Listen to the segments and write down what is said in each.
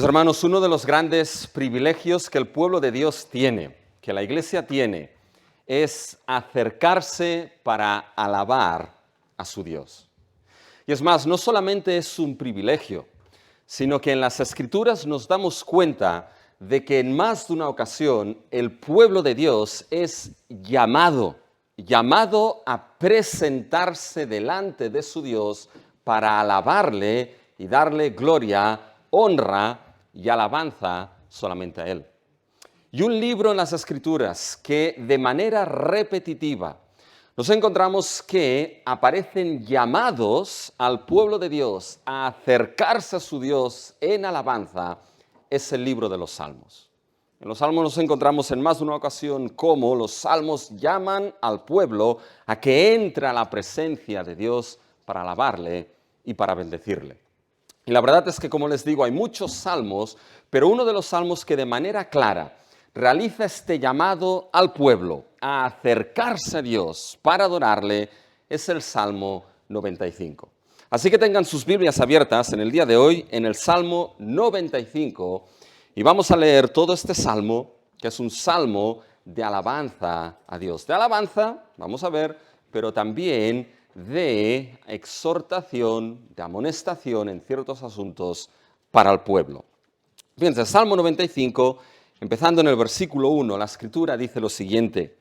hermanos, uno de los grandes privilegios que el pueblo de Dios tiene, que la iglesia tiene, es acercarse para alabar a su Dios. Y es más, no solamente es un privilegio, sino que en las Escrituras nos damos cuenta de que en más de una ocasión el pueblo de Dios es llamado a presentarse delante de su Dios para alabarle y darle gloria, honra y alabanza solamente a Él. Y un libro en las Escrituras que de manera repetitiva nos encontramos que aparecen llamados al pueblo de Dios a acercarse a su Dios en alabanza, es el libro de los Salmos. En los Salmos nos encontramos en más de una ocasión cómo los Salmos llaman al pueblo a que entre a la presencia de Dios para alabarle y para bendecirle. Y la verdad es que, como les digo, hay muchos salmos, pero uno de los salmos que de manera clara realiza este llamado al pueblo a acercarse a Dios para adorarle es el Salmo 95. Así que tengan sus Biblias abiertas en el día de hoy en el Salmo 95 y vamos a leer todo este salmo, que es un salmo de alabanza a Dios. De alabanza, vamos a ver, pero también de exhortación, de amonestación en ciertos asuntos para el pueblo. Fíjense, Salmo 95, empezando en el versículo 1, la Escritura dice lo siguiente: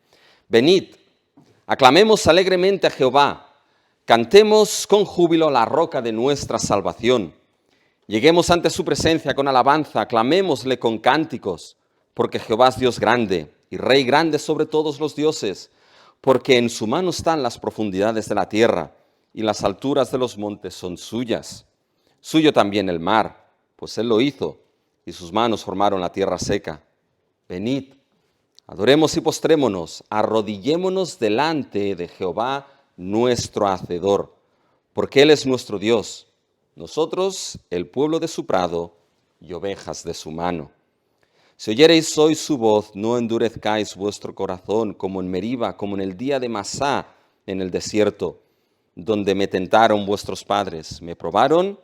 Venid, aclamemos alegremente a Jehová, cantemos con júbilo la roca de nuestra salvación. Lleguemos ante su presencia con alabanza, aclamémosle con cánticos, porque Jehová es Dios grande y Rey grande sobre todos los dioses, porque en su mano están las profundidades de la tierra y las alturas de los montes son suyas. Suyo también el mar, pues él lo hizo, y sus manos formaron la tierra seca. Venid, adoremos y postrémonos, arrodillémonos delante de Jehová nuestro Hacedor, porque Él es nuestro Dios, nosotros el pueblo de su prado y ovejas de su mano. Si oyereis hoy su voz, no endurezcáis vuestro corazón como en Meriba, como en el día de Masá en el desierto, donde me tentaron vuestros padres, me probaron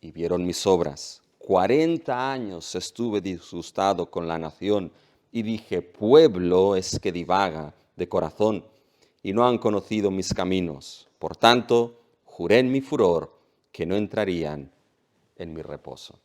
y vieron mis obras. 40 años estuve disgustado con la nación y dije, pueblo es que divaga de corazón y no han conocido mis caminos. Por tanto, juré en mi furor que no entrarían en mi reposo.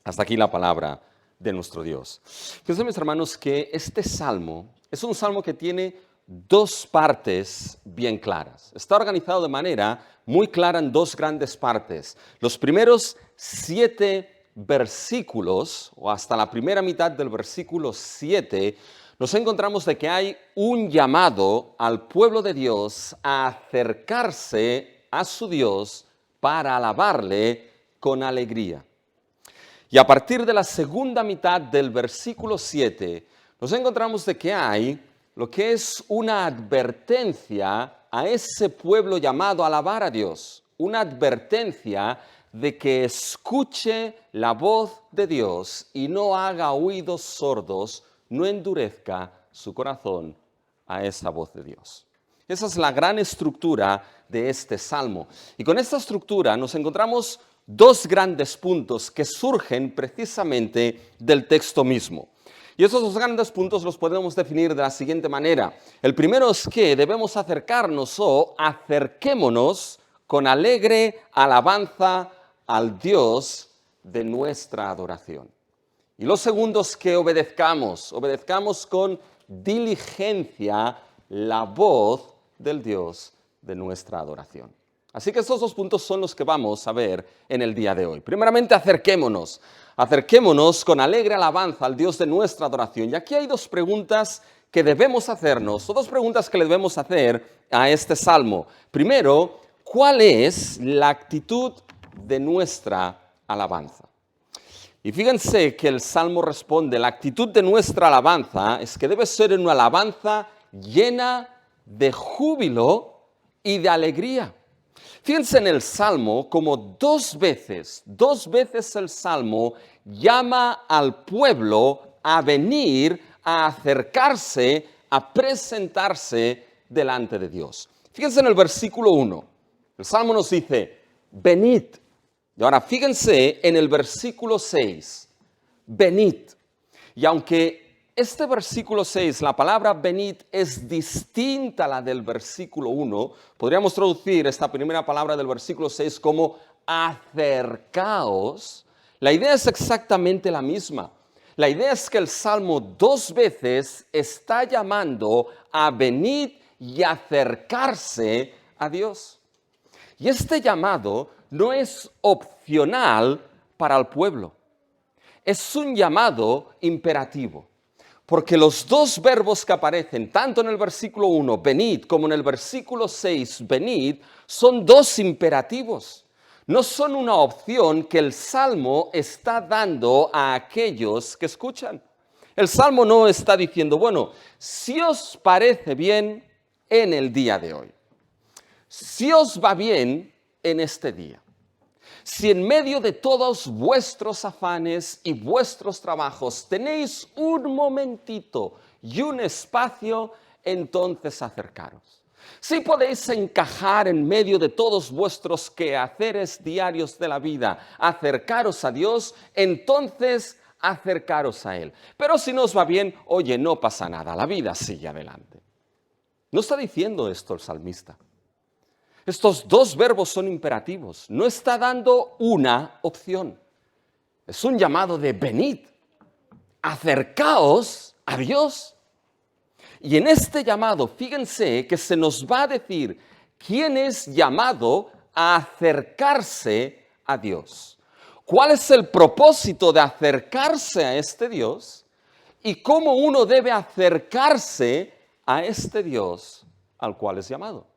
Hasta aquí la palabra de nuestro Dios. Fíjense, mis hermanos, que este salmo es un salmo que tiene dos partes bien claras. Está organizado de manera muy clara en dos grandes partes. Los primeros 7 versículos, o hasta la primera mitad del versículo 7, nos encontramos de que hay un llamado al pueblo de Dios a acercarse a su Dios para alabarle con alegría. Y a partir de la segunda mitad del versículo 7, nos encontramos de que hay lo que es una advertencia a ese pueblo llamado a alabar a Dios, una advertencia de que escuche la voz de Dios y no haga oídos sordos, no endurezca su corazón a esa voz de Dios. Esa es la gran estructura de este salmo. Y con esta estructura nos encontramos dos grandes puntos que surgen precisamente del texto mismo. Y esos dos grandes puntos los podemos definir de la siguiente manera. El primero es que debemos acercarnos o acerquémonos con alegre alabanza al Dios de nuestra adoración. Y lo segundo es que obedezcamos con diligencia la voz del Dios de nuestra adoración. Así que estos dos puntos son los que vamos a ver en el día de hoy. Primeramente, acerquémonos con alegre alabanza al Dios de nuestra adoración. Y aquí hay dos preguntas que debemos hacernos, o dos preguntas que le debemos hacer a este salmo. Primero, ¿cuál es la actitud de nuestra alabanza? Y fíjense que el salmo responde, la actitud de nuestra alabanza es que debe ser una alabanza llena de júbilo y de alegría. Fíjense en el Salmo como dos veces el Salmo llama al pueblo a venir, a acercarse, a presentarse delante de Dios. Fíjense en el versículo 1. El Salmo nos dice, venid. Y ahora fíjense en el versículo 6. venid. Y aunque este versículo 6, la palabra venid es distinta a la del versículo 1, podríamos traducir esta primera palabra del versículo 6 como acercaos. La idea es exactamente la misma. La idea es que el Salmo 2 veces está llamando a venid y acercarse a Dios. Y este llamado no es opcional para el pueblo. Es un llamado imperativo. Porque los dos verbos que aparecen, tanto en el versículo 1, venid, como en el versículo 6, venid, son dos imperativos. No son una opción que el Salmo está dando a aquellos que escuchan. El Salmo no está diciendo, bueno, si os parece bien en el día de hoy, si os va bien en este día, si en medio de todos vuestros afanes y vuestros trabajos tenéis un momentito y un espacio, entonces acercaros. Si podéis encajar en medio de todos vuestros quehaceres diarios de la vida, acercaros a Dios, entonces acercaros a Él. Pero si no os va bien, oye, no pasa nada, la vida sigue adelante. No está diciendo esto el salmista. Estos dos verbos son imperativos, no está dando una opción. Es un llamado de venid, acercaos a Dios. Y en este llamado, fíjense que se nos va a decir quién es llamado a acercarse a Dios. ¿Cuál es el propósito de acercarse a este Dios? Y cómo uno debe acercarse a este Dios al cual es llamado.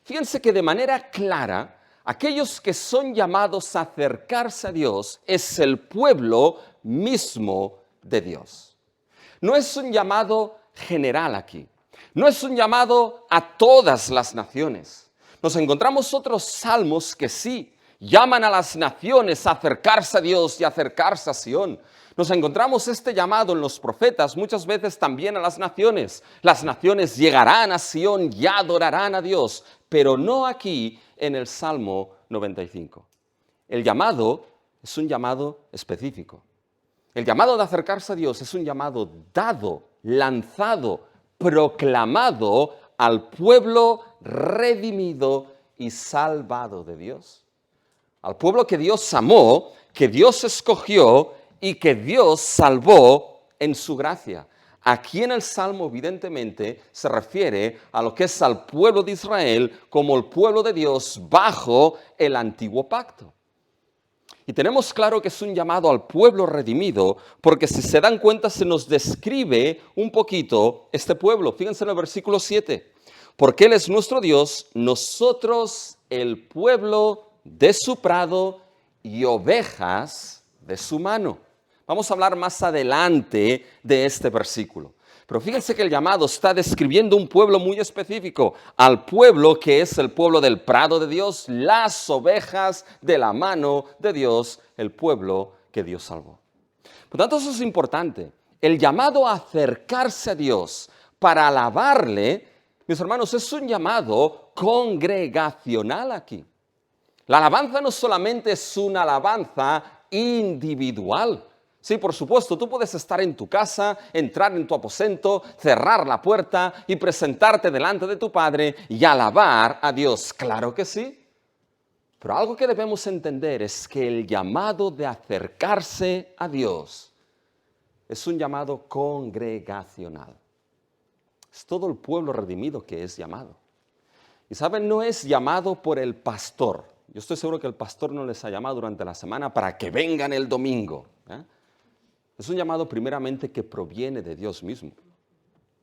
Fíjense que de manera clara, aquellos que son llamados a acercarse a Dios es el pueblo mismo de Dios. No es un llamado general aquí. No es un llamado a todas las naciones. Nos encontramos otros salmos que sí llaman a las naciones a acercarse a Dios y a acercarse a Sión. Nos encontramos este llamado en los profetas, muchas veces también a las naciones. Las naciones llegarán a Sión y adorarán a Dios, pero no aquí en el Salmo 95. El llamado es un llamado específico. El llamado de acercarse a Dios es un llamado dado, lanzado, proclamado al pueblo redimido y salvado de Dios. Al pueblo que Dios amó, que Dios escogió y que Dios salvó en su gracia. Aquí en el Salmo evidentemente se refiere a lo que es al pueblo de Israel como el pueblo de Dios bajo el antiguo pacto. Y tenemos claro que es un llamado al pueblo redimido, porque si se dan cuenta se nos describe un poquito este pueblo. Fíjense en el versículo 7. Porque Él es nuestro Dios, nosotros el pueblo de su prado y ovejas de su mano. Vamos a hablar más adelante de este versículo. Pero fíjense que el llamado está describiendo un pueblo muy específico, al pueblo que es el pueblo del prado de Dios, las ovejas de la mano de Dios, el pueblo que Dios salvó. Por tanto, eso es importante. El llamado a acercarse a Dios para alabarle, mis hermanos, es un llamado congregacional aquí. La alabanza no solamente es una alabanza individual. Sí, por supuesto, tú puedes estar en tu casa, entrar en tu aposento, cerrar la puerta y presentarte delante de tu Padre y alabar a Dios. Claro que sí. Pero algo que debemos entender es que el llamado de acercarse a Dios es un llamado congregacional. Es todo el pueblo redimido que es llamado. Y saben, no es llamado por el pastor. Yo estoy seguro que el pastor no les ha llamado durante la semana para que vengan el domingo. Es un llamado primeramente que proviene de Dios mismo,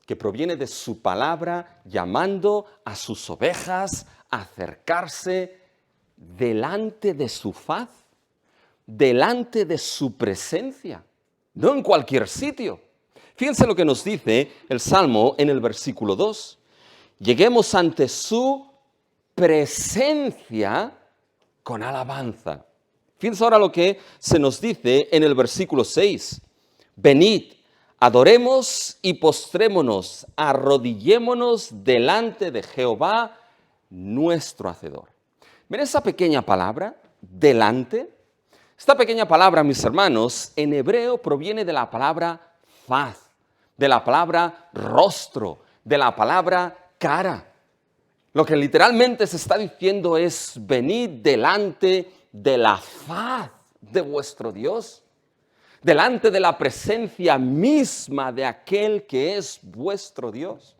que proviene de su palabra, llamando a sus ovejas a acercarse delante de su faz, delante de su presencia, no en cualquier sitio. Fíjense lo que nos dice el Salmo en el versículo 2. Lleguemos ante su presencia con alabanza. Fíjense ahora lo que se nos dice en el versículo 6. Venid, adoremos y postrémonos, arrodillémonos delante de Jehová, nuestro Hacedor. ¿Ven esa pequeña palabra, delante? Esta pequeña palabra, mis hermanos, en hebreo proviene de la palabra faz, de la palabra rostro, de la palabra cara. Lo que literalmente se está diciendo es: venid delante de la faz de vuestro Dios, delante de la presencia misma de aquel que es vuestro Dios.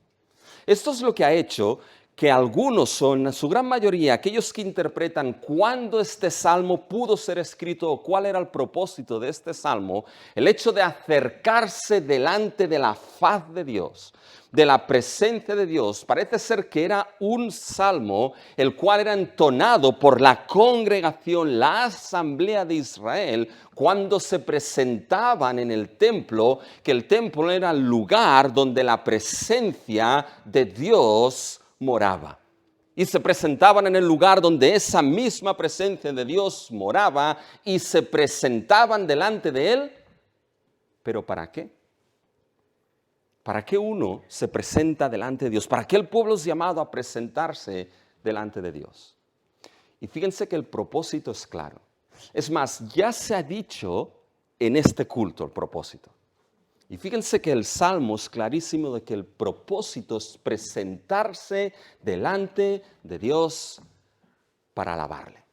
Esto es lo que ha hecho que algunos son, en su gran mayoría, aquellos que interpretan cuándo este salmo pudo ser escrito o cuál era el propósito de este salmo, el hecho de acercarse delante de la faz de Dios, de la presencia de Dios. Parece ser que era un salmo el cual era entonado por la congregación, la asamblea de Israel, cuando se presentaban en el templo, que el templo era el lugar donde la presencia de Dios moraba. Y se presentaban en el lugar donde esa misma presencia de Dios moraba y se presentaban delante de Él. ¿Pero para qué? ¿Para qué uno se presenta delante de Dios? ¿Para qué el pueblo es llamado a presentarse delante de Dios? Y fíjense que el propósito es claro. Es más, ya se ha dicho en este culto el propósito. Y fíjense que el Salmo es clarísimo de que el propósito es presentarse delante de Dios para alabarle.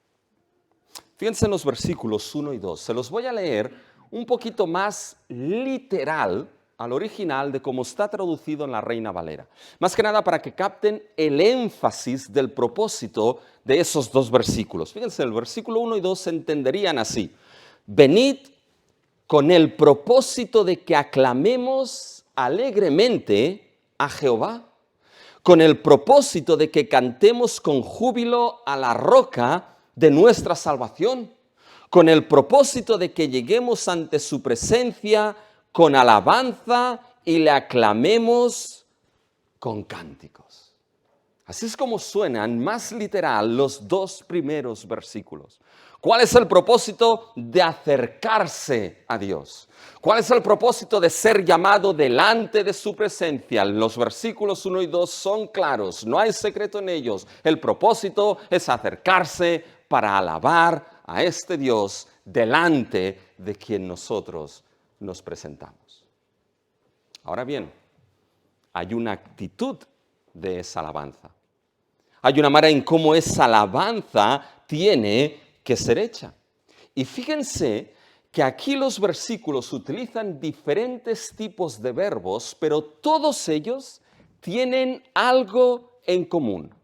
Fíjense en los versículos 1 y 2. Se los voy a leer un poquito más literal al original de cómo está traducido en la Reina Valera. Más que nada para que capten el énfasis del propósito de esos dos versículos. Fíjense, el versículo 1 y 2 se entenderían así: venid con el propósito de que aclamemos alegremente a Jehová, con el propósito de que cantemos con júbilo a la roca de nuestra salvación, con el propósito de que lleguemos ante su presencia con alabanza y le aclamemos con cánticos. Así es como suenan más literal los dos primeros versículos. ¿Cuál es el propósito de acercarse a Dios? ¿Cuál es el propósito de ser llamado delante de su presencia? Los versículos 1 y 2 son claros, no hay secreto en ellos. El propósito es acercarse para alabar a este Dios delante de quien nosotros nos presentamos. Ahora bien, hay una actitud de esa alabanza. Hay una manera en cómo esa alabanza tiene que ser hecha. Y fíjense que aquí los versículos utilizan diferentes tipos de verbos, pero todos ellos tienen algo en común.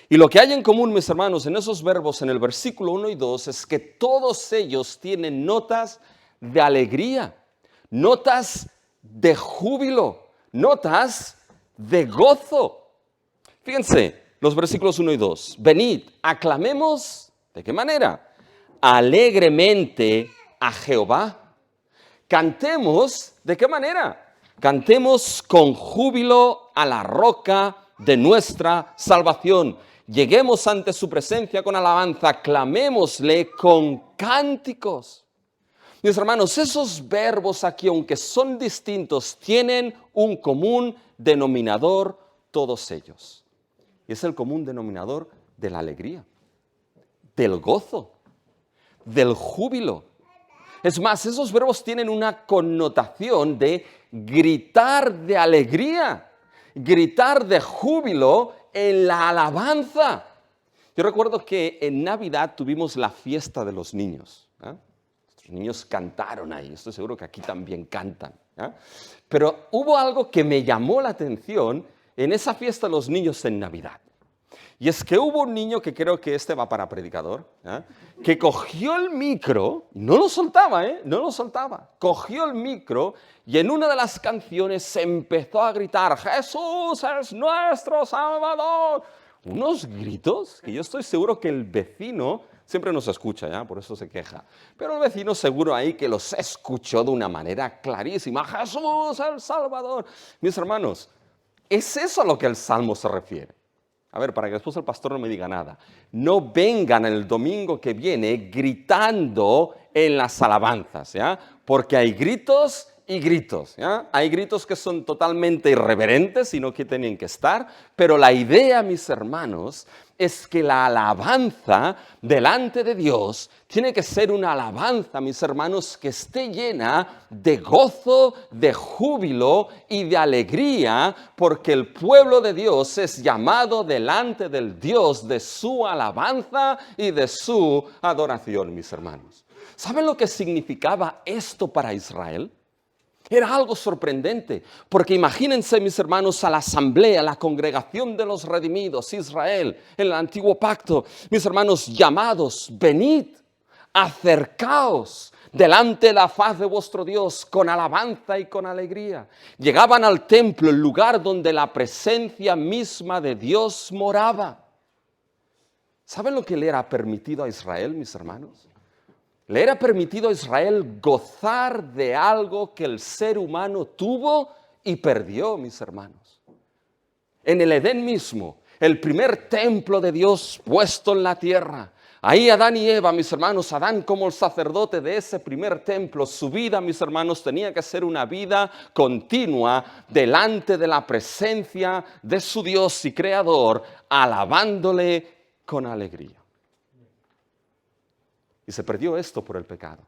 Y lo que hay en común, mis hermanos, en esos verbos, en el versículo 1 y 2, es que todos ellos tienen notas de alegría, notas de júbilo, notas de gozo. Fíjense, los versículos 1 y 2. Venid, aclamemos, ¿de qué manera? Alegremente a Jehová. Cantemos, ¿de qué manera? Cantemos con júbilo a la roca de nuestra salvación. Lleguemos ante su presencia con alabanza, clamémosle con cánticos. Mis hermanos, esos verbos aquí, aunque son distintos, tienen un común denominador todos ellos. Y es el común denominador de la alegría, del gozo, del júbilo. Es más, esos verbos tienen una connotación de gritar de alegría, gritar de júbilo en la alabanza. Yo recuerdo que en Navidad tuvimos la fiesta de los niños. Los niños cantaron ahí, estoy seguro que aquí también cantan. Pero hubo algo que me llamó la atención en esa fiesta de los niños en Navidad. Y es que hubo un niño, que creo que este va para predicador, que cogió el micro, y no lo soltaba, no lo soltaba. Cogió el micro y en una de las canciones se empezó a gritar: ¡Jesús es nuestro Salvador! Unos gritos que yo estoy seguro que el vecino siempre nos escucha, por eso se queja. Pero el vecino seguro ahí que los escuchó de una manera clarísima: ¡Jesús el Salvador! Mis hermanos, es eso a lo que el Salmo se refiere. A ver, para que después el pastor no me diga nada. No vengan el domingo que viene gritando en las alabanzas, porque hay gritos y gritos. ¿Ya? Hay gritos que son totalmente irreverentes y no que tienen que estar, pero la idea, mis hermanos, es que la alabanza delante de Dios tiene que ser una alabanza, mis hermanos, que esté llena de gozo, de júbilo y de alegría, porque el pueblo de Dios es llamado delante del Dios de su alabanza y de su adoración, mis hermanos. ¿Saben lo que significaba esto para Israel? Era algo sorprendente, porque imagínense, mis hermanos, a la asamblea, la congregación de los redimidos, Israel, en el antiguo pacto, mis hermanos, llamados, venid, acercaos delante de la faz de vuestro Dios con alabanza y con alegría. Llegaban al templo, el lugar donde la presencia misma de Dios moraba. ¿Saben lo que le era permitido a Israel, mis hermanos? Le era permitido a Israel gozar de algo que el ser humano tuvo y perdió, mis hermanos. En el Edén mismo, el primer templo de Dios puesto en la tierra. Ahí Adán y Eva, mis hermanos, Adán como el sacerdote de ese primer templo, su vida, mis hermanos, tenía que ser una vida continua delante de la presencia de su Dios y Creador, alabándole con alegría. Y se perdió esto por el pecado.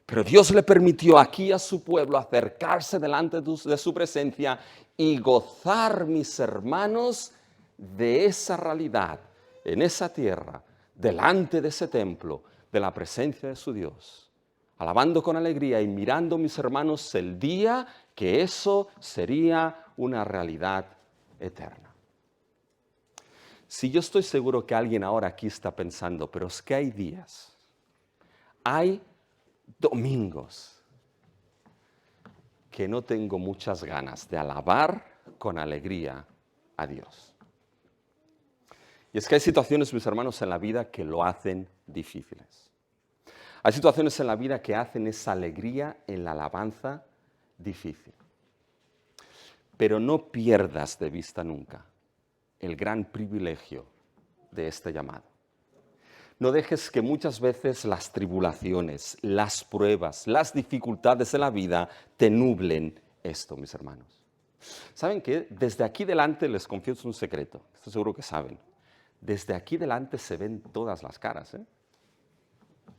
Pero Dios le permitió aquí a su pueblo acercarse delante de su presencia y gozar, mis hermanos, de esa realidad, en esa tierra, delante de ese templo, de la presencia de su Dios. Alabando con alegría y mirando, mis hermanos, el día que eso sería una realidad eterna. Si yo estoy seguro que alguien ahora aquí está pensando, pero es que hay días, hay domingos que no tengo muchas ganas de alabar con alegría a Dios. Y es que hay situaciones, mis hermanos, en la vida que lo hacen difíciles. Hay situaciones en la vida que hacen esa alegría en la alabanza difícil. Pero no pierdas de vista nunca el gran privilegio de este llamado. No dejes que muchas veces las tribulaciones, las pruebas, las dificultades de la vida te nublen esto, mis hermanos. ¿Saben qué? Desde aquí delante les confieso un secreto. Estoy seguro que saben. Desde aquí delante se ven todas las caras, ¿eh?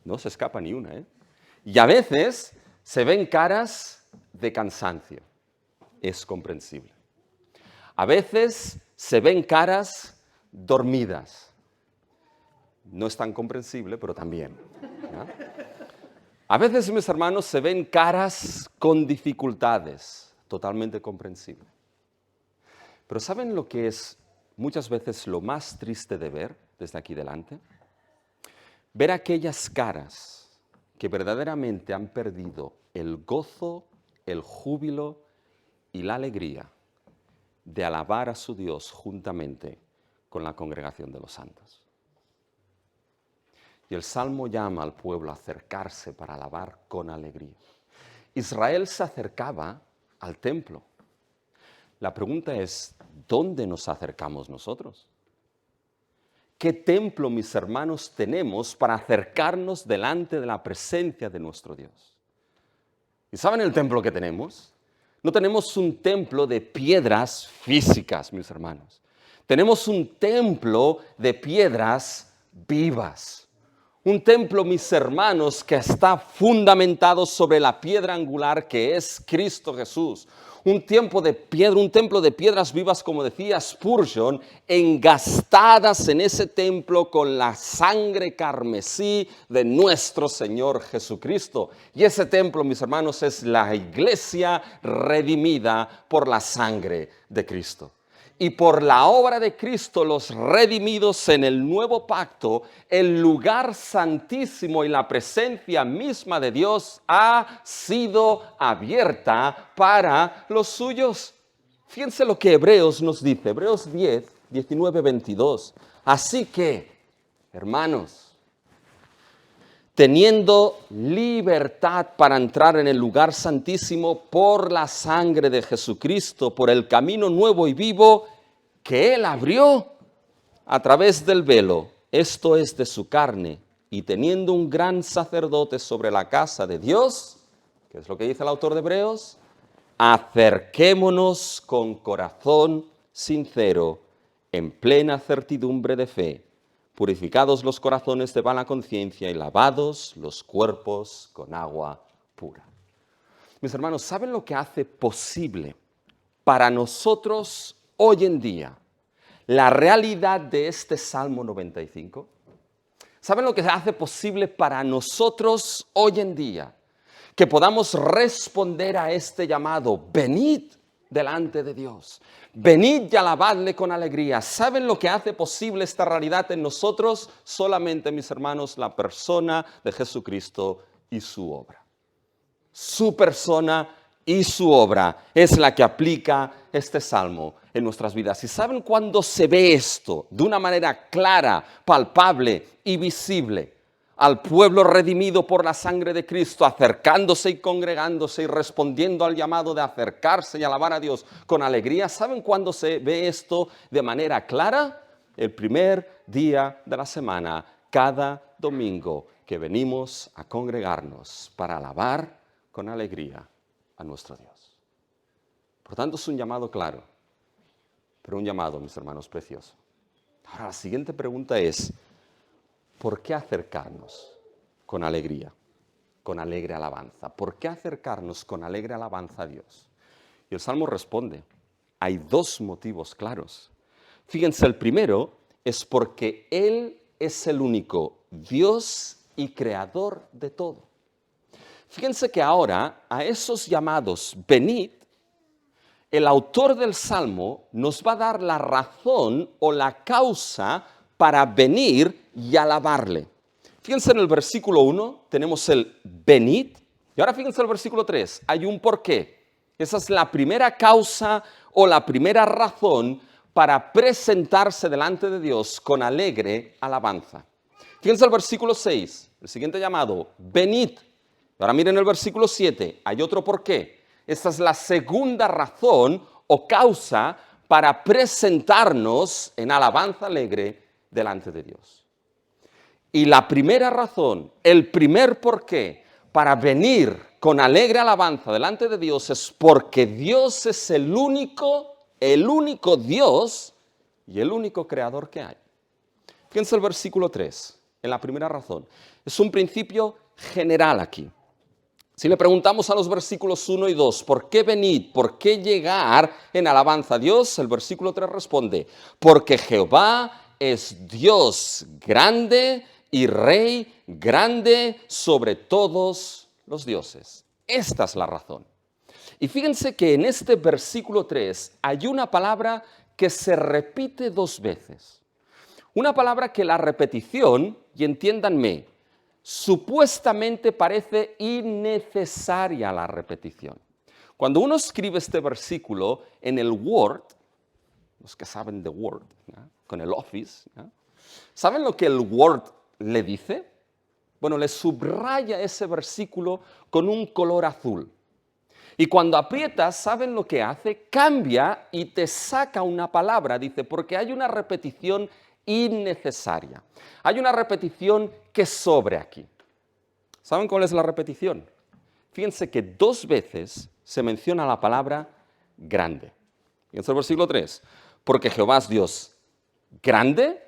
No se escapa ni una, ¿eh? Y a veces se ven caras de cansancio. Es comprensible. A veces se ven caras dormidas. No es tan comprensible, pero también. ¿No? A veces, mis hermanos, se ven caras con dificultades, totalmente comprensible. Pero ¿saben lo que es muchas veces lo más triste de ver desde aquí delante? Ver aquellas caras que verdaderamente han perdido el gozo, el júbilo y la alegría de alabar a su Dios juntamente con la congregación de los santos. Y el Salmo llama al pueblo a acercarse para alabar con alegría. Israel se acercaba al templo. La pregunta es, ¿dónde nos acercamos nosotros? ¿Qué templo, mis hermanos, tenemos para acercarnos delante de la presencia de nuestro Dios? ¿Y saben el templo que tenemos? No tenemos un templo de piedras físicas, mis hermanos. Tenemos un templo de piedras vivas. Un templo, mis hermanos, que está fundamentado sobre la piedra angular que es Cristo Jesús. Un templo de piedras vivas, como decía Spurgeon, engastadas en ese templo con la sangre carmesí de nuestro Señor Jesucristo. Y ese templo, mis hermanos, es la iglesia redimida por la sangre de Cristo. Y por la obra de Cristo, los redimidos en el nuevo pacto, el lugar santísimo y la presencia misma de Dios ha sido abierta para los suyos. Fíjense lo que Hebreos nos dice, Hebreos 10, 19, 22. Así que, hermanos, teniendo libertad para entrar en el lugar santísimo por la sangre de Jesucristo, por el camino nuevo y vivo que Él abrió a través del velo, esto es de su carne, y teniendo un gran sacerdote sobre la casa de Dios, ¿Qué es lo que dice el autor de Hebreos? Acerquémonos con corazón sincero, en plena certidumbre de fe, purificados los corazones de vana conciencia y lavados los cuerpos con agua pura. Mis hermanos, ¿saben lo que hace posible para nosotros hoy en día la realidad de este Salmo 95? ¿Saben lo que hace posible para nosotros hoy en día? Que podamos responder a este llamado, venid delante de Dios, venid y alabadle con alegría. ¿Saben lo que hace posible esta realidad en nosotros? Solamente, mis hermanos, la persona de Jesucristo y su obra. Su persona y su obra es la que aplica este salmo en nuestras vidas. ¿Y saben cuándo se ve esto de una manera clara, palpable y visible? Al pueblo redimido por la sangre de Cristo, acercándose y congregándose y respondiendo al llamado de acercarse y alabar a Dios con alegría. ¿Saben cuándo se ve esto de manera clara? El primer día de la semana, cada domingo que venimos a congregarnos para alabar con alegría a nuestro Dios. Por tanto, es un llamado claro, pero un llamado, mis hermanos, precioso. Ahora, la siguiente pregunta es, ¿por qué acercarnos con alegría, con alegre alabanza? ¿Por qué acercarnos con alegre alabanza a Dios? Y el Salmo responde, hay dos motivos claros. Fíjense, el primero es porque Él es el único Dios y creador de todo. Fíjense que ahora a esos llamados venid, el autor del Salmo nos va a dar la razón o la causa para venir y alabarle. Fíjense en el versículo 1, tenemos el venid, y ahora fíjense en el versículo 3, hay un porqué. Esa es la primera causa o la primera razón para presentarse delante de Dios con alegre alabanza. Fíjense el versículo 6, el siguiente llamado, venid. Ahora miren el versículo 7, hay otro porqué. Esta es la segunda razón o causa para presentarnos en alabanza alegre delante de Dios. Y la primera razón, el primer porqué para venir con alegre alabanza delante de Dios es porque Dios es el único Dios y el único creador que hay. Fíjense el versículo 3, en la primera razón. Es un principio general aquí. Si le preguntamos a los versículos 1 y 2, ¿por qué venid? ¿Por qué llegar en alabanza a Dios? El versículo 3 responde, porque Jehová es Dios grande y Rey grande sobre todos los dioses. Esta es la razón. Y fíjense que en este versículo 3 hay una palabra que se repite dos veces. Una palabra que la repetición, y entiéndanme, supuestamente parece innecesaria la repetición. Cuando uno escribe este versículo en el Word, los que saben de Word, ¿no? Con el Office, ¿no? ¿Saben lo que el Word le dice? Bueno, le subraya ese versículo con un color azul. Y cuando aprietas, ¿saben lo que hace? Cambia y te saca una palabra, dice, porque hay una repetición innecesaria. Hay una repetición que sobre aquí. ¿Saben cuál es la repetición? Fíjense que dos veces se menciona la palabra grande. Fíjense el versículo 3. Porque Jehová es Dios grande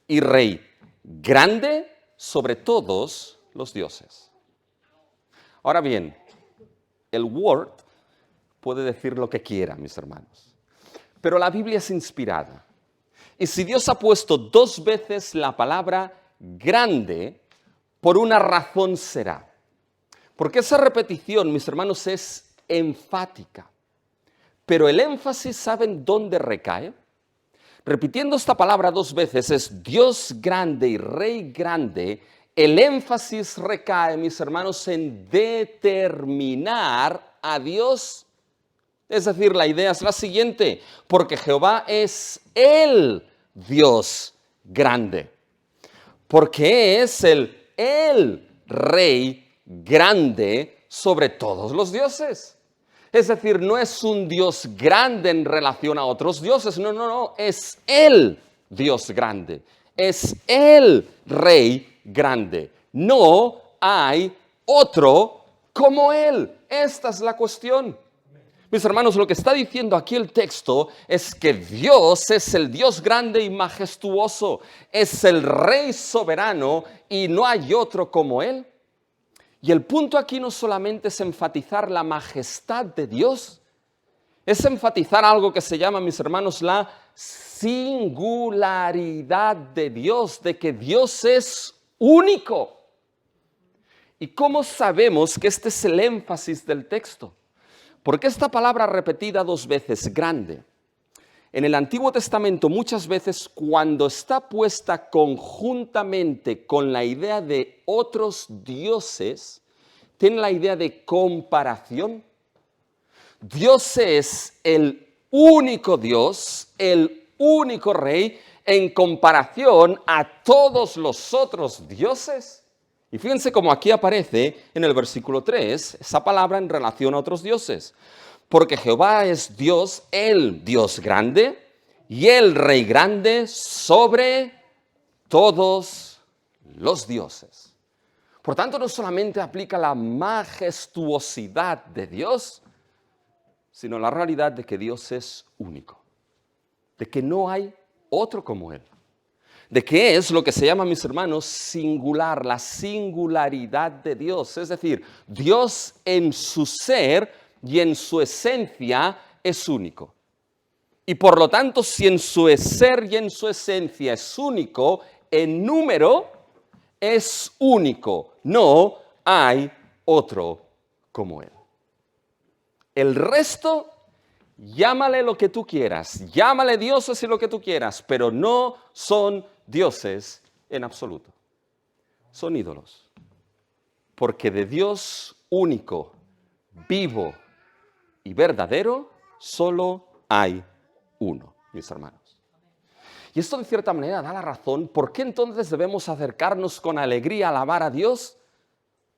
y Rey grande sobre todos los dioses. Ahora bien, el Word puede decir lo que quiera, mis hermanos. Pero la Biblia es inspirada. Y si Dios ha puesto dos veces la palabra grande, por una razón será. Porque esa repetición, mis hermanos, es enfática. Pero el énfasis, ¿saben dónde recae? Repitiendo esta palabra dos veces, es Dios grande y Rey grande. El énfasis recae, mis hermanos, en determinar a Dios. Es decir, la idea es la siguiente, porque Jehová es el Dios grande, porque es el Rey grande sobre todos los dioses. Es decir, no es un Dios grande en relación a otros dioses, no, es el Dios grande, es el Rey grande. No hay otro como Él. Esta es la cuestión. Mis hermanos, lo que está diciendo aquí el texto es que Dios es el Dios grande y majestuoso, es el Rey soberano y no hay otro como Él. Y el punto aquí no solamente es enfatizar la majestad de Dios, es enfatizar algo que se llama, mis hermanos, la singularidad de Dios, de que Dios es único. ¿Y cómo sabemos que este es el énfasis del texto? Porque esta palabra repetida 2 veces, grande, en el Antiguo Testamento muchas veces cuando está puesta conjuntamente con la idea de otros dioses, tiene la idea de comparación. Dios es el único Dios, el único Rey en comparación a todos los otros dioses. Y fíjense cómo aquí aparece en el versículo 3 esa palabra en relación a otros dioses. Porque Jehová es Dios, el Dios grande y el Rey grande sobre todos los dioses. Por tanto, no solamente aplica la majestuosidad de Dios, sino la realidad de que Dios es único, de que no hay otro como Él, de que es lo que se llama, mis hermanos, singular, la singularidad de Dios. Es decir, Dios en su ser y en su esencia es único. Y por lo tanto, si en su ser y en su esencia es único, en número es único. No hay otro como Él. El resto, llámale lo que tú quieras, llámale dioses y lo que tú quieras, pero no son dioses en absoluto. Son ídolos. Porque de Dios único, vivo y verdadero, solo hay uno, mis hermanos. Y esto de cierta manera da la razón por qué entonces debemos acercarnos con alegría a alabar a Dios.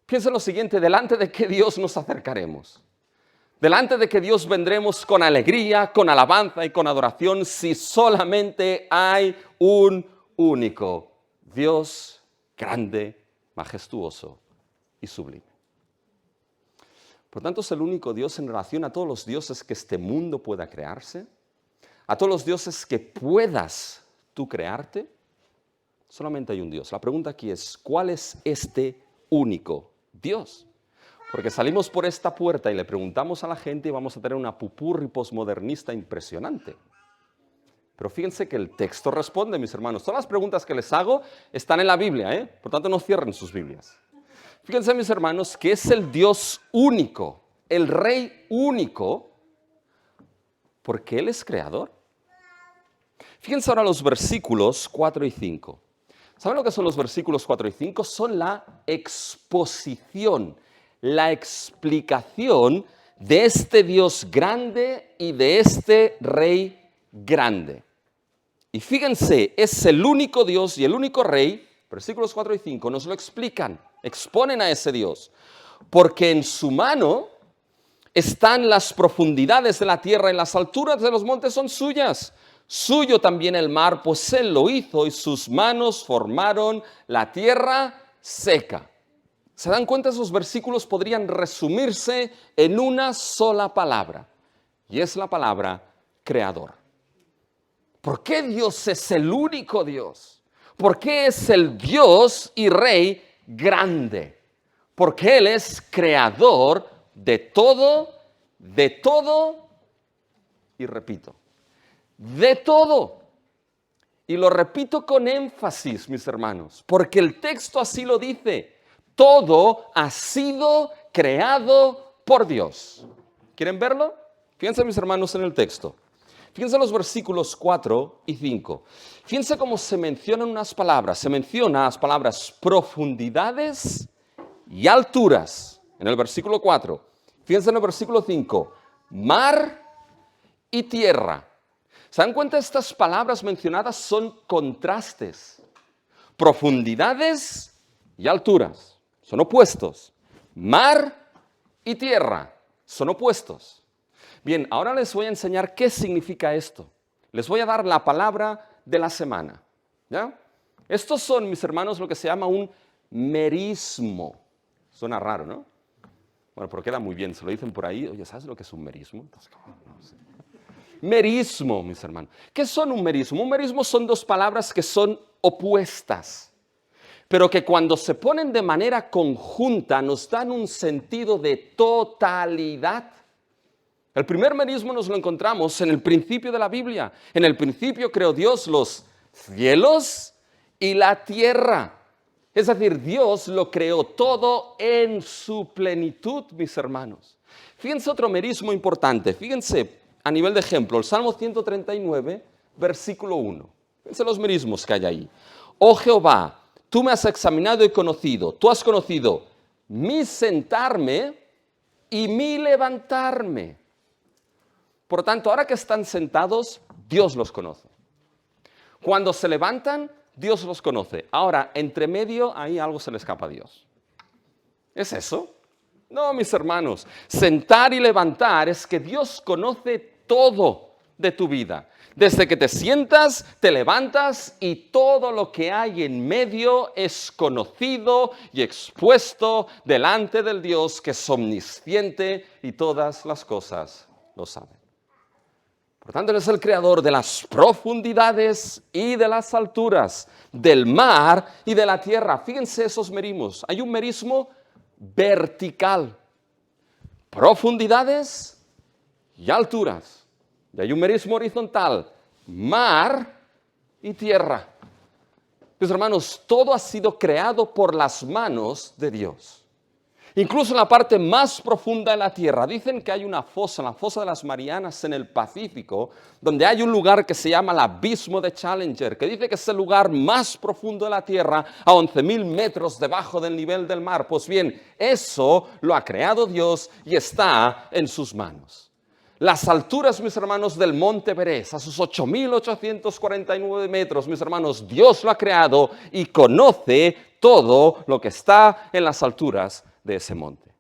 Piensa en lo siguiente, delante de qué Dios nos acercaremos. Delante de que Dios vendremos con alegría, con alabanza y con adoración si solamente hay un único Dios grande, majestuoso y sublime. Por tanto, es el único Dios en relación a todos los dioses que este mundo pueda crearse, a todos los dioses que puedas tú crearte. Solamente hay un Dios. La pregunta aquí es, ¿cuál es este único Dios? Porque salimos por esta puerta y le preguntamos a la gente y vamos a tener una pupurri posmodernista impresionante. Pero fíjense que el texto responde, mis hermanos. Todas las preguntas que les hago están en la Biblia, ¿eh? Por tanto, no cierren sus Biblias. Fíjense, mis hermanos, que es el Dios único, el Rey único, porque Él es creador. Fíjense ahora los versículos 4 y 5. ¿Saben lo que son los versículos 4 y 5? Son la exposición, la explicación de este Dios grande y de este Rey grande. Y fíjense, es el único Dios y el único Rey, versículos 4 y 5, nos lo explican, exponen a ese Dios. Porque en su mano están las profundidades de la tierra y las alturas de los montes son suyas. Suyo también el mar, pues Él lo hizo y sus manos formaron la tierra seca. ¿Se dan cuenta? Esos versículos podrían resumirse en una sola palabra, y es la palabra creador. ¿Por qué Dios es el único Dios? ¿Por qué es el Dios y Rey grande? Porque Él es creador de todo, y repito, de todo. Y lo repito con énfasis, mis hermanos, porque el texto así lo dice. Todo ha sido creado por Dios. ¿Quieren verlo? Fíjense, mis hermanos, en el texto. Fíjense en los versículos 4 y 5. Fíjense cómo se mencionan unas palabras. Se mencionan las palabras profundidades y alturas. En el versículo 4. Fíjense en el versículo 5. Mar y tierra. ¿Se dan cuenta? Estas palabras mencionadas son contrastes. Profundidades y alturas. Son opuestos. Mar y tierra son opuestos. Bien, ahora les voy a enseñar qué significa esto. Les voy a dar la palabra de la semana. ¿Ya? Estos son, mis hermanos, lo que se llama un merismo. Suena raro, ¿no? Bueno, pero queda muy bien, se lo dicen por ahí. Oye, ¿sabes lo que es un merismo? Entonces, no sé. Merismo, mis hermanos. ¿Qué son un merismo? Un merismo son dos palabras que son opuestas, pero que cuando se ponen de manera conjunta nos dan un sentido de totalidad. El primer merismo nos lo encontramos en el principio de la Biblia. En el principio creó Dios los cielos y la tierra. Es decir, Dios lo creó todo en su plenitud, mis hermanos. Fíjense otro merismo importante. Fíjense a nivel de ejemplo, el Salmo 139, versículo 1. Fíjense los merismos que hay ahí. Oh Jehová, tú me has examinado y conocido. Tú has conocido mi sentarme y mi levantarme. Por tanto, ahora que están sentados, Dios los conoce. Cuando se levantan, Dios los conoce. Ahora, entre medio, ahí algo se le escapa a Dios. ¿Es eso? No, mis hermanos. Sentar y levantar es que Dios conoce todo de tu vida. Desde que te sientas, te levantas y todo lo que hay en medio es conocido y expuesto delante del Dios que es omnisciente y todas las cosas lo sabe. Por tanto, Él es el creador de las profundidades y de las alturas, del mar y de la tierra. Fíjense esos merismos. Hay un merismo vertical, profundidades y alturas. Y hay un merismo horizontal, mar y tierra. Mis hermanos, todo ha sido creado por las manos de Dios. Incluso en la parte más profunda de la tierra, dicen que hay una fosa, la fosa de las Marianas en el Pacífico, donde hay un lugar que se llama el Abismo de Challenger, que dice que es el lugar más profundo de la tierra, a 11.000 metros debajo del nivel del mar. Pues bien, eso lo ha creado Dios y está en sus manos. Las alturas, mis hermanos, del Monte Everest, a sus 8.849 metros, mis hermanos, Dios lo ha creado y conoce todo lo que está en las alturas de ese monte.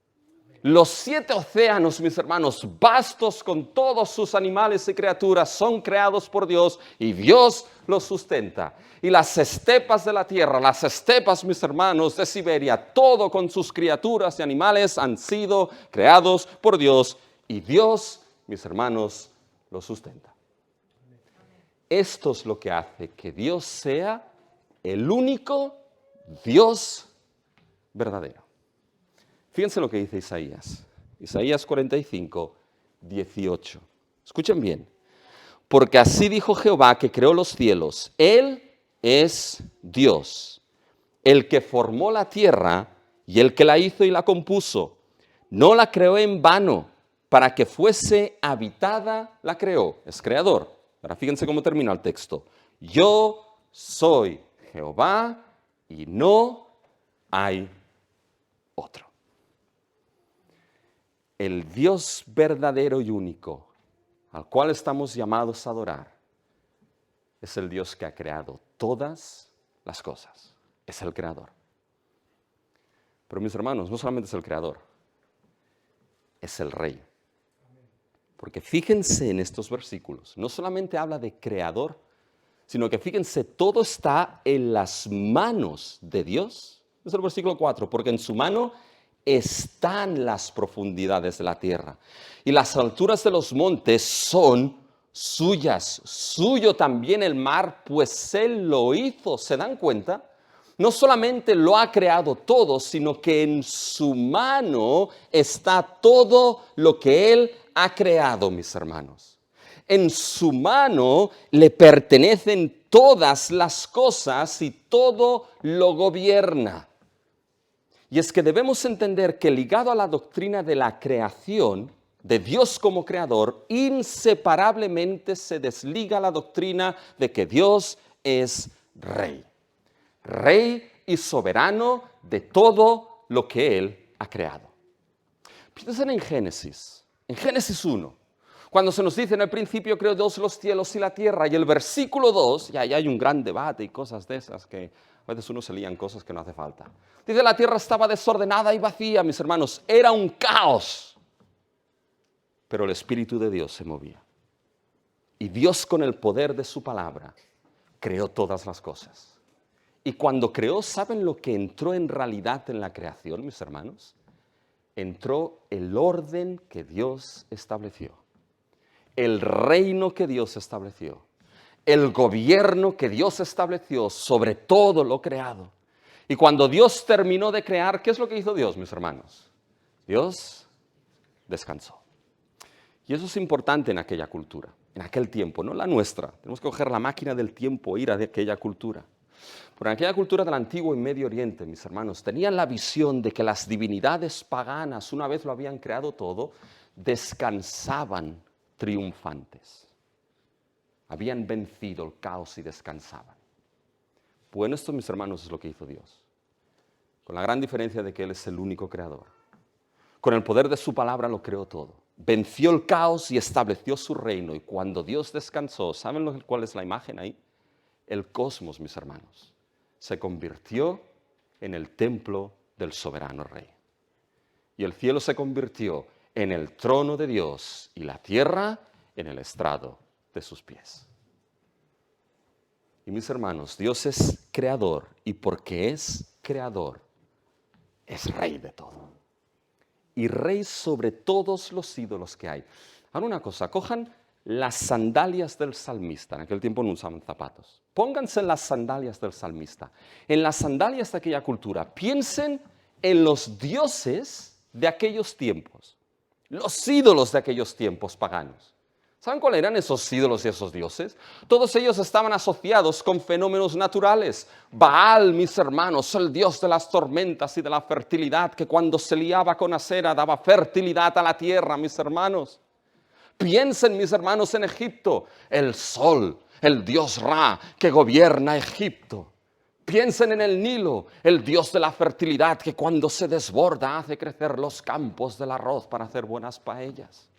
Los 7 océanos, mis hermanos, vastos con todos sus animales y criaturas, son creados por Dios y Dios los sustenta. Y las estepas de la tierra, las estepas, mis hermanos, de Siberia, todo con sus criaturas y animales han sido creados por Dios y Dios, mis hermanos, los sustenta. Esto es lo que hace que Dios sea el único Dios verdadero. Fíjense lo que dice Isaías. Isaías 45, 18. Escuchen bien. Porque así dijo Jehová que creó los cielos. Él es Dios, el que formó la tierra y el que la hizo y la compuso. No la creó en vano, para que fuese habitada la creó. Es creador. Ahora fíjense cómo termina el texto. Yo soy Jehová y no hay otro. El Dios verdadero y único, al cual estamos llamados a adorar, es el Dios que ha creado todas las cosas. Es el creador. Pero mis hermanos, no solamente es el creador, es el rey. Porque fíjense en estos versículos, no solamente habla de creador, sino que fíjense, todo está en las manos de Dios. Es el versículo 4, porque en su mano están las profundidades de la tierra y las alturas de los montes son suyas. Suyo también el mar, pues Él lo hizo. ¿Se dan cuenta? No solamente lo ha creado todo, sino que en su mano está todo lo que Él ha creado, mis hermanos. En su mano le pertenecen todas las cosas y todo lo gobierna. Y es que debemos entender que ligado a la doctrina de la creación, de Dios como creador, inseparablemente se desliga la doctrina de que Dios es rey. Rey y soberano de todo lo que Él ha creado. Piensen en Génesis 1. Cuando se nos dice en el principio creó Dios los cielos y la tierra, y el versículo 2, y ahí hay un gran debate y cosas de esas que a veces uno se lían cosas que no hace falta. Dice, la tierra estaba desordenada y vacía, mis hermanos, era un caos. Pero el Espíritu de Dios se movía. Y Dios con el poder de su palabra creó todas las cosas. Y cuando creó, ¿saben lo que entró en realidad en la creación, mis hermanos? entró el orden que Dios estableció, el reino que Dios estableció, el gobierno que Dios estableció sobre todo lo creado. Y cuando Dios terminó de crear, ¿qué es lo que hizo Dios, mis hermanos? Dios descansó. Y eso es importante en aquella cultura, en aquel tiempo, no la nuestra. Tenemos que coger la máquina del tiempo e ir a aquella cultura. Pero en aquella cultura del Antiguo y Medio Oriente, mis hermanos, tenían la visión de que las divinidades paganas, una vez lo habían creado todo, descansaban triunfantes. Habían vencido el caos y descansaban. Bueno, esto, mis hermanos, es lo que hizo Dios. Con la gran diferencia de que Él es el único creador. Con el poder de su palabra lo creó todo. Venció el caos y estableció su reino. Y cuando Dios descansó, ¿saben cuál es la imagen ahí? El cosmos, mis hermanos, se convirtió en el templo del soberano Rey. Y el cielo se convirtió en el trono de Dios y la tierra en el estrado de sus pies. Y mis hermanos, Dios es creador y porque es creador, es Rey de todo. Y Rey sobre todos los ídolos que hay. Hagan una cosa, cojan las sandalias del salmista. En aquel tiempo no usaban zapatos. Pónganse en las sandalias del salmista. En las sandalias de aquella cultura. Piensen en los dioses de aquellos tiempos. Los ídolos de aquellos tiempos paganos. ¿Saben cuáles eran esos ídolos y esos dioses? Todos ellos estaban asociados con fenómenos naturales. Baal, mis hermanos, el dios de las tormentas y de la fertilidad, que cuando se liaba con acera daba fertilidad a la tierra, mis hermanos. Piensen, mis hermanos, en Egipto, el sol, el dios Ra, que gobierna Egipto. Piensen en el Nilo, el dios de la fertilidad, que cuando se desborda hace crecer los campos del arroz para hacer buenas paellas.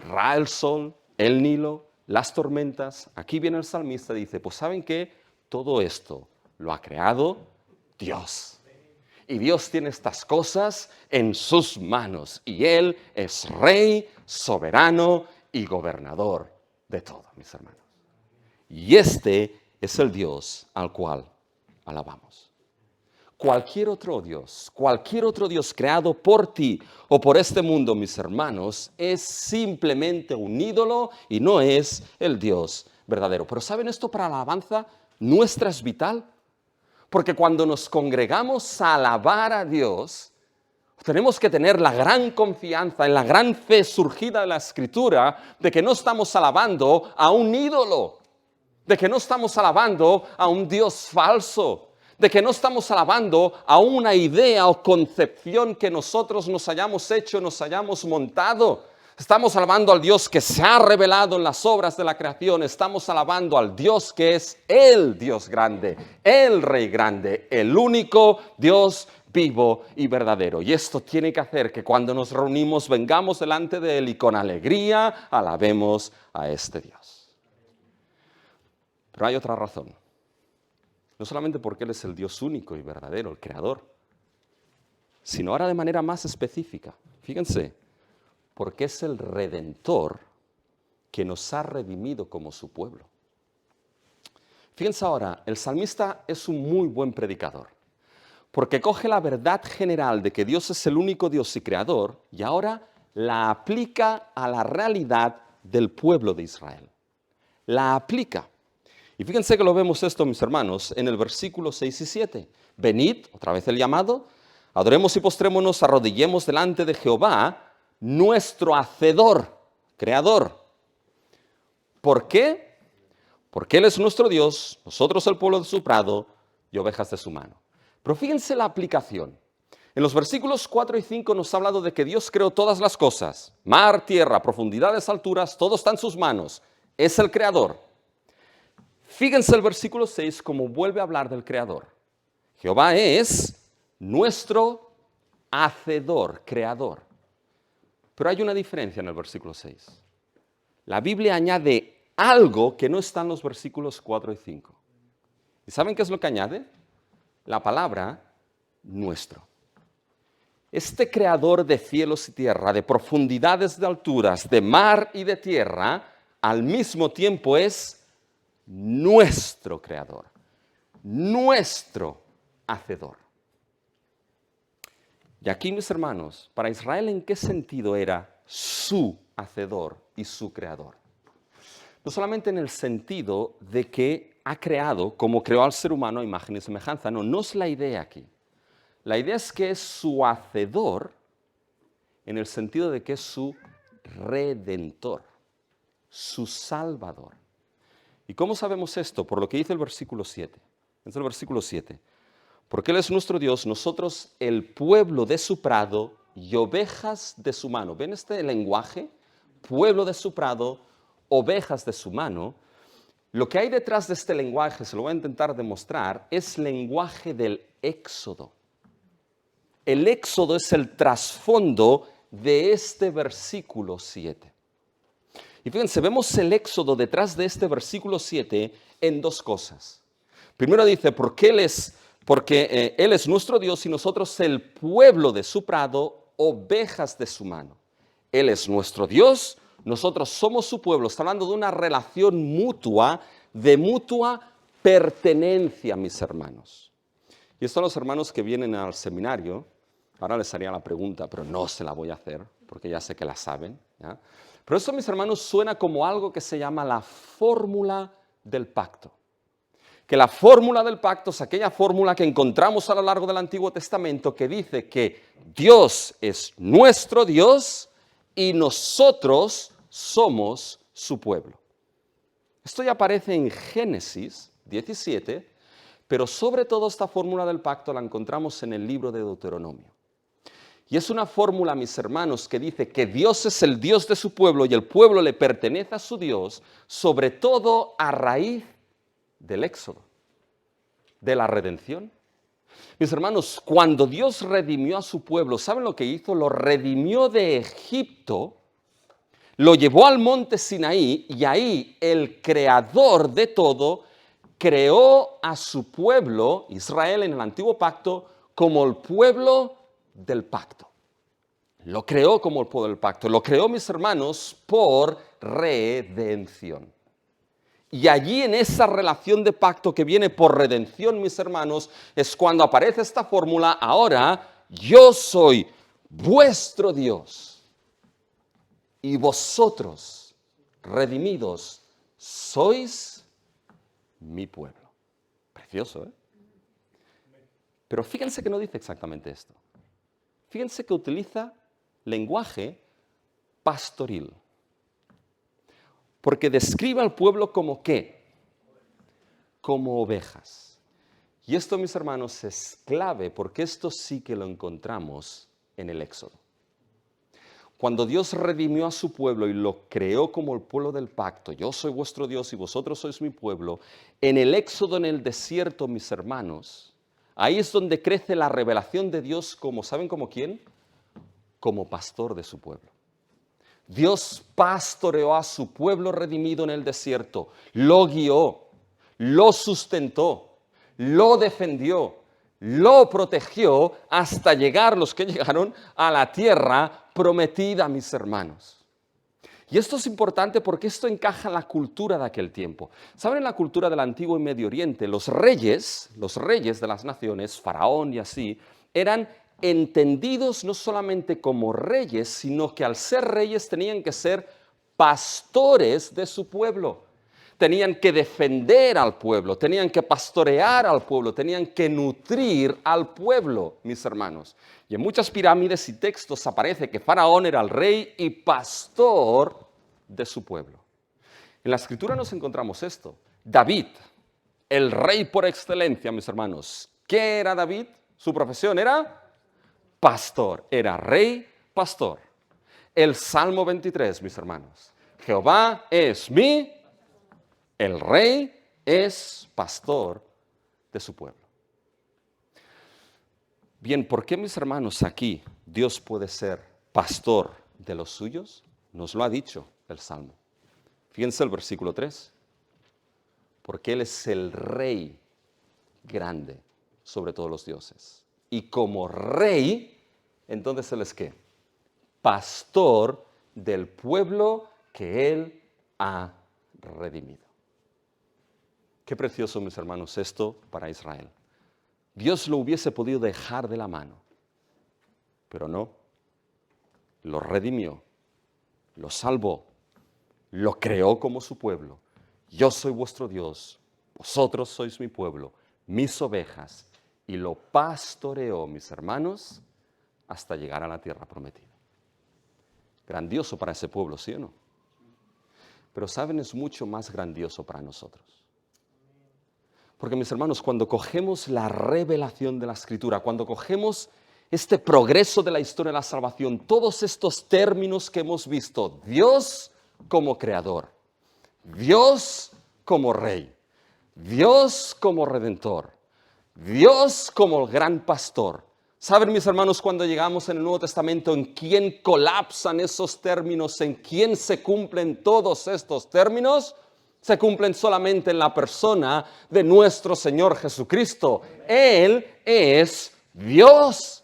Ra, el sol, el Nilo, las tormentas. Aquí viene el salmista y dice, pues ¿saben qué? Todo esto lo ha creado Dios. Y Dios tiene estas cosas en sus manos. Y Él es Rey, soberano y gobernador de todo, mis hermanos. Y este es el Dios al cual alabamos. Cualquier otro Dios creado por ti o por este mundo, mis hermanos, es simplemente un ídolo y no es el Dios verdadero. Pero ¿saben esto para la alabanza nuestra es vital? Porque cuando nos congregamos a alabar a Dios, tenemos que tener la gran confianza, en la gran fe surgida de la Escritura, de que no estamos alabando a un ídolo, de que no estamos alabando a un Dios falso, de que no estamos alabando a una idea o concepción que nosotros nos hayamos hecho, nos hayamos montado. Estamos alabando al Dios que se ha revelado en las obras de la creación. Estamos alabando al Dios que es el Dios grande, el Rey grande, el único Dios vivo y verdadero. Y esto tiene que hacer que cuando nos reunimos vengamos delante de Él y con alegría alabemos a este Dios. Pero hay otra razón. No solamente porque Él es el Dios único y verdadero, el creador, sino ahora de manera más específica. Fíjense, porque es el Redentor que nos ha redimido como su pueblo. Fíjense ahora, el salmista es un muy buen predicador, porque coge la verdad general de que Dios es el único Dios y creador y ahora la aplica a la realidad del pueblo de Israel. La aplica. Y fíjense que lo vemos esto, mis hermanos, en el versículo 6 y 7. Venid, otra vez el llamado, adoremos y postrémonos, arrodillemos delante de Jehová, nuestro hacedor, creador. ¿Por qué? Porque Él es nuestro Dios, nosotros el pueblo de su prado y ovejas de su mano. Pero fíjense la aplicación. En los versículos 4 y 5 nos ha hablado de que Dios creó todas las cosas, mar, tierra, profundidades, alturas, todo está en sus manos. Es el creador. Fíjense el versículo 6 como vuelve a hablar del creador. Jehová es nuestro hacedor, creador. Pero hay una diferencia en el versículo 6. La Biblia añade algo que no está en los versículos 4 y 5. ¿Y saben qué es lo que añade? La palabra nuestro. Este creador de cielos y tierra, de profundidades, de alturas, de mar y de tierra, al mismo tiempo es nuestro creador, nuestro hacedor. Y aquí, mis hermanos, para Israel, ¿en qué sentido era su hacedor y su creador? No solamente en el sentido de que ha creado, como creó al ser humano, a imagen y semejanza. No es la idea aquí. La idea es que es su hacedor en el sentido de que es su redentor, su salvador. ¿Y cómo sabemos esto? Por lo que dice el versículo 7. Es el versículo 7. Porque Él es nuestro Dios, nosotros el pueblo de su prado y ovejas de su mano. ¿Ven este lenguaje? Pueblo de su prado, ovejas de su mano. Lo que hay detrás de este lenguaje, se lo voy a intentar demostrar, es lenguaje del Éxodo. El Éxodo es el trasfondo de este versículo 7. Y fíjense, vemos el Éxodo detrás de este versículo 7 en dos cosas. Primero dice, porque Él es nuestro Dios y nosotros el pueblo de su prado, ovejas de su mano. Él es nuestro Dios, nosotros somos su pueblo. Está hablando de una relación mutua, de mutua pertenencia, mis hermanos. Y esto a los hermanos que vienen al seminario, ahora les haría la pregunta, pero no se la voy a hacer, porque ya sé que la saben, ¿ya? Pero esto, mis hermanos, suena como algo que se llama la fórmula del pacto. Que la fórmula del pacto es aquella fórmula que encontramos a lo largo del Antiguo Testamento que dice que Dios es nuestro Dios y nosotros somos su pueblo. Esto ya aparece en Génesis 17, pero sobre todo esta fórmula del pacto la encontramos en el libro de Deuteronomio. Y es una fórmula, mis hermanos, que dice que Dios es el Dios de su pueblo y el pueblo le pertenece a su Dios, sobre todo a raíz del Éxodo, de la redención. Mis hermanos, cuando Dios redimió a su pueblo, ¿saben lo que hizo? Lo redimió de Egipto, lo llevó al monte Sinaí y ahí el creador de todo creó a su pueblo, Israel en el antiguo pacto, como el pueblo del pacto. Lo creó como el pueblo del pacto. Lo creó, mis hermanos, por redención. Y allí en esa relación de pacto que viene por redención, mis hermanos, es cuando aparece esta fórmula, ahora yo soy vuestro Dios y vosotros, redimidos, sois mi pueblo. Precioso, ¿eh? Pero fíjense que no dice exactamente esto. Fíjense que utiliza lenguaje pastoril. Porque describe al pueblo como ¿qué? Como ovejas. Y esto, mis hermanos, es clave porque esto sí que lo encontramos en el Éxodo. Cuando Dios redimió a su pueblo y lo creó como el pueblo del pacto, yo soy vuestro Dios y vosotros sois mi pueblo, en el Éxodo, en el desierto, mis hermanos, ahí es donde crece la revelación de Dios como, ¿saben como quién? Como pastor de su pueblo. Dios pastoreó a su pueblo redimido en el desierto, lo guió, lo sustentó, lo defendió, lo protegió hasta llegar los que llegaron a la tierra prometida, mis hermanos. Y esto es importante porque esto encaja en la cultura de aquel tiempo. ¿Saben? En la cultura del Antiguo y Medio Oriente, los reyes de las naciones, Faraón y así, eran entendidos no solamente como reyes, sino que al ser reyes tenían que ser pastores de su pueblo. Tenían que defender al pueblo, tenían que pastorear al pueblo, tenían que nutrir al pueblo, mis hermanos. Y en muchas pirámides y textos aparece que Faraón era el rey y pastor de su pueblo. En la Escritura nos encontramos esto. David, el rey por excelencia, mis hermanos. ¿Qué era David? Su profesión era pastor, era rey pastor. El Salmo 23, mis hermanos. Jehová es el rey es pastor de su pueblo. Bien, ¿por qué, mis hermanos, aquí Dios puede ser pastor de los suyos? Nos lo ha dicho el Salmo. Fíjense el versículo 3. Porque Él es el rey grande sobre todos los dioses. Y como rey, entonces Él es ¿qué? Pastor del pueblo que Él ha redimido. Qué precioso, mis hermanos, esto para Israel. Dios lo hubiese podido dejar de la mano. Pero no, lo redimió, lo salvó, lo creó como su pueblo. Yo soy vuestro Dios, vosotros sois mi pueblo, mis ovejas, y lo pastoreó, mis hermanos, hasta llegar a la tierra prometida. Grandioso para ese pueblo, ¿sí o no? Pero saben, es mucho más grandioso para nosotros. Porque, mis hermanos, cuando cogemos la revelación de la Escritura, cuando cogemos este progreso de la historia de la salvación, todos estos términos que hemos visto, Dios como creador, Dios como rey, Dios como redentor, Dios como el gran pastor. ¿Saben, mis hermanos, cuando llegamos en el Nuevo Testamento, en quién colapsan esos términos, en quién se cumplen todos estos términos? Se cumplen solamente en la persona de nuestro Señor Jesucristo. Él es Dios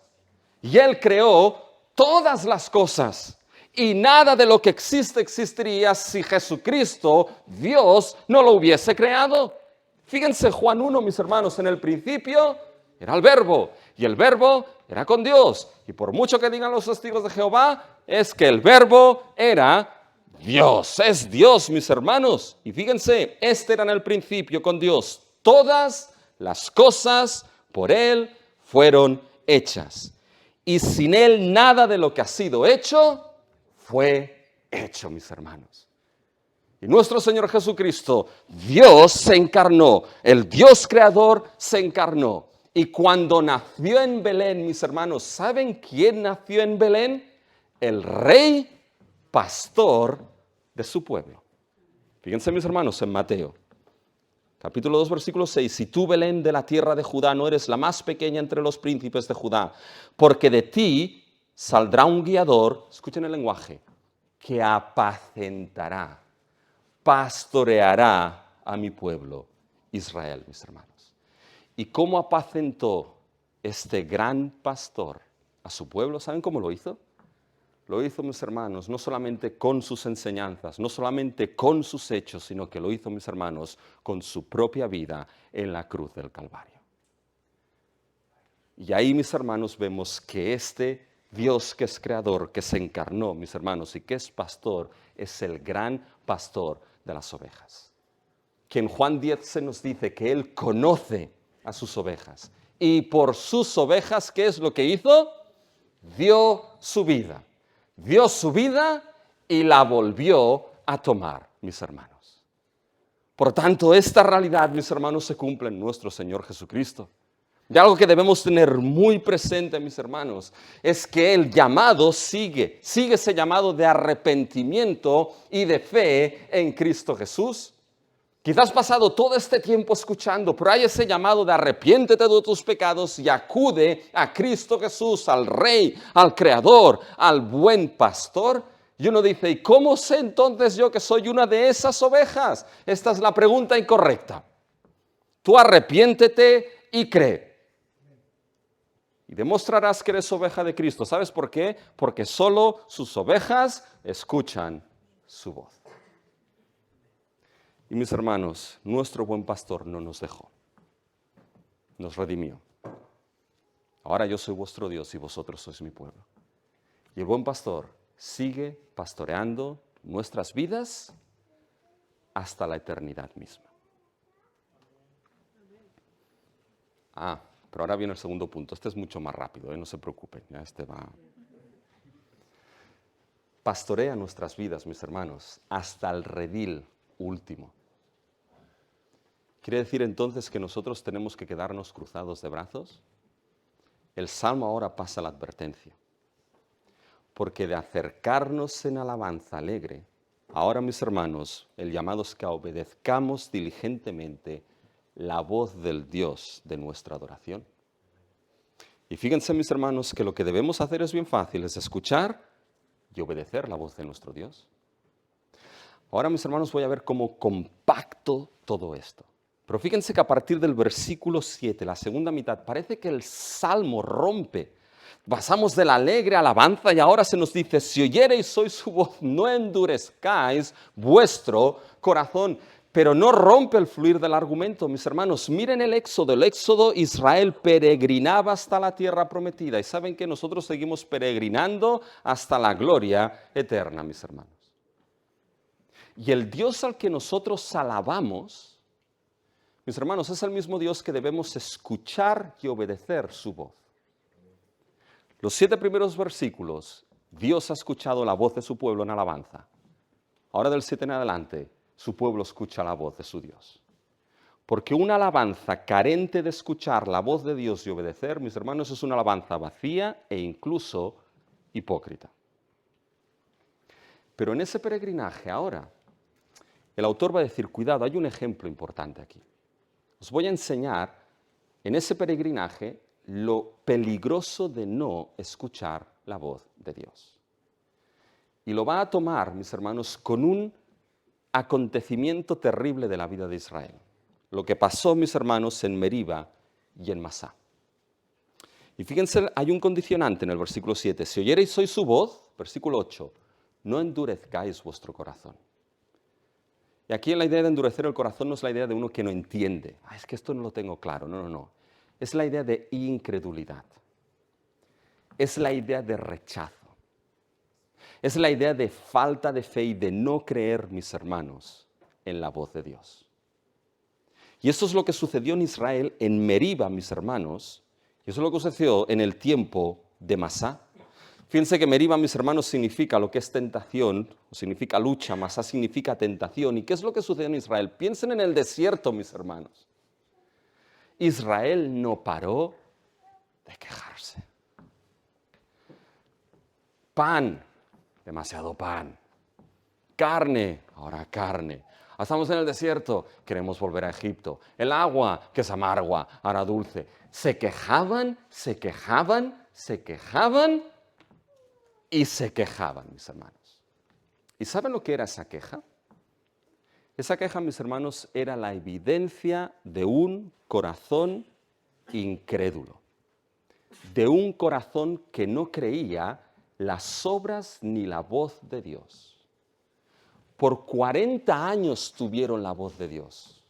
y Él creó todas las cosas. Y nada de lo que existe existiría si Jesucristo, Dios, no lo hubiese creado. Fíjense Juan 1, mis hermanos, en el principio era el Verbo, y el Verbo era con Dios. Y por mucho que digan los testigos de Jehová, es que el Verbo era Dios. Es Dios, mis hermanos. Y fíjense, este era en el principio con Dios. Todas las cosas por Él fueron hechas. Y sin Él nada de lo que ha sido hecho fue hecho, mis hermanos. Y nuestro Señor Jesucristo, Dios se encarnó, el Dios creador se encarnó. Y cuando nació en Belén, mis hermanos, ¿saben quién nació en Belén? El rey pastor de su pueblo. Fíjense, mis hermanos, en Mateo, capítulo 2, versículo 6. Y tú, Belén, de la tierra de Judá, no eres la más pequeña entre los príncipes de Judá, porque de ti saldrá un guiador, escuchen el lenguaje, que apacentará, pastoreará a mi pueblo, Israel, mis hermanos. ¿Y cómo apacentó este gran pastor a su pueblo? ¿Saben cómo lo hizo? Lo hizo, mis hermanos, no solamente con sus enseñanzas, no solamente con sus hechos, sino que lo hizo, mis hermanos, con su propia vida en la cruz del Calvario. Y ahí, mis hermanos, vemos que este Dios que es creador, que se encarnó, mis hermanos, y que es pastor, es el gran pastor de las ovejas. Que en Juan 10 se nos dice que Él conoce a sus ovejas. Y por sus ovejas, ¿qué es lo que hizo? Dio su vida. Dio su vida y la volvió a tomar, mis hermanos. Por tanto, esta realidad, mis hermanos, se cumple en nuestro Señor Jesucristo. Y algo que debemos tener muy presente, mis hermanos, es que el llamado sigue ese llamado de arrepentimiento y de fe en Cristo Jesús. Quizás has pasado todo este tiempo escuchando, pero hay ese llamado de arrepiéntete de tus pecados y acude a Cristo Jesús, al Rey, al Creador, al buen pastor. Y uno dice, ¿y cómo sé entonces yo que soy una de esas ovejas? Esta es la pregunta incorrecta. Tú arrepiéntete y cree. Y demostrarás que eres oveja de Cristo. ¿Sabes por qué? Porque solo sus ovejas escuchan su voz. Y mis hermanos, nuestro buen pastor no nos dejó, nos redimió. Ahora yo soy vuestro Dios y vosotros sois mi pueblo. Y el buen pastor sigue pastoreando nuestras vidas hasta la eternidad misma. Pero ahora viene el segundo punto. Este es mucho más rápido, no se preocupen. Ya Pastorea nuestras vidas, mis hermanos, hasta el redil último. ¿Quiere decir entonces que nosotros tenemos que quedarnos cruzados de brazos? El Salmo ahora pasa la advertencia. Porque de acercarnos en alabanza alegre, ahora, mis hermanos, el llamado es que obedezcamos diligentemente la voz del Dios de nuestra adoración. Y fíjense, mis hermanos, que lo que debemos hacer es bien fácil, es escuchar y obedecer la voz de nuestro Dios. Ahora, mis hermanos, voy a ver cómo compacto todo esto. Pero fíjense que a partir del versículo 7, la segunda mitad, parece que el Salmo rompe. Pasamos de la alegre alabanza y ahora se nos dice, si oyereis hoy su voz, no endurezcáis vuestro corazón. Pero no rompe el fluir del argumento, mis hermanos. Miren el Éxodo. El Éxodo, Israel peregrinaba hasta la tierra prometida. Y saben que nosotros seguimos peregrinando hasta la gloria eterna, mis hermanos. Y el Dios al que nosotros alabamos, mis hermanos, es el mismo Dios que debemos escuchar y obedecer su voz. Los 7 primeros versículos, Dios ha escuchado la voz de su pueblo en alabanza. Ahora del 7 en adelante, su pueblo escucha la voz de su Dios. Porque una alabanza carente de escuchar la voz de Dios y obedecer, mis hermanos, es una alabanza vacía e incluso hipócrita. Pero en ese peregrinaje ahora, el autor va a decir, cuidado, hay un ejemplo importante aquí. Os voy a enseñar en ese peregrinaje lo peligroso de no escuchar la voz de Dios. Y lo va a tomar, mis hermanos, con un acontecimiento terrible de la vida de Israel. Lo que pasó, mis hermanos, en Meriba y en Masá. Y fíjense, hay un condicionante en el versículo 7. Si oyereis hoy su voz, versículo 8, no endurezcáis vuestro corazón. Y aquí la idea de endurecer el corazón no es la idea de uno que no entiende. Es que esto no lo tengo claro. No, no, no. Es la idea de incredulidad. Es la idea de rechazo. Es la idea de falta de fe y de no creer, mis hermanos, en la voz de Dios. Y esto es lo que sucedió en Israel, en Meriba, mis hermanos, y eso es lo que sucedió en el tiempo de Masá. Fíjense que Meriba, mis hermanos, significa lo que es tentación, significa lucha, Masá significa tentación. ¿Y qué es lo que sucedió en Israel? Piensen en el desierto, mis hermanos. Israel no paró de quejarse. Pan, demasiado pan. Carne, ahora carne. Estamos en el desierto, queremos volver a Egipto. El agua, que es amarga, ahora dulce. Se quejaban, se quejaban, se quejaban y se quejaban, mis hermanos. ¿Y saben lo que era esa queja? Esa queja, mis hermanos, era la evidencia de un corazón incrédulo. De un corazón que no creía las obras ni la voz de Dios. Por 40 años tuvieron la voz de Dios.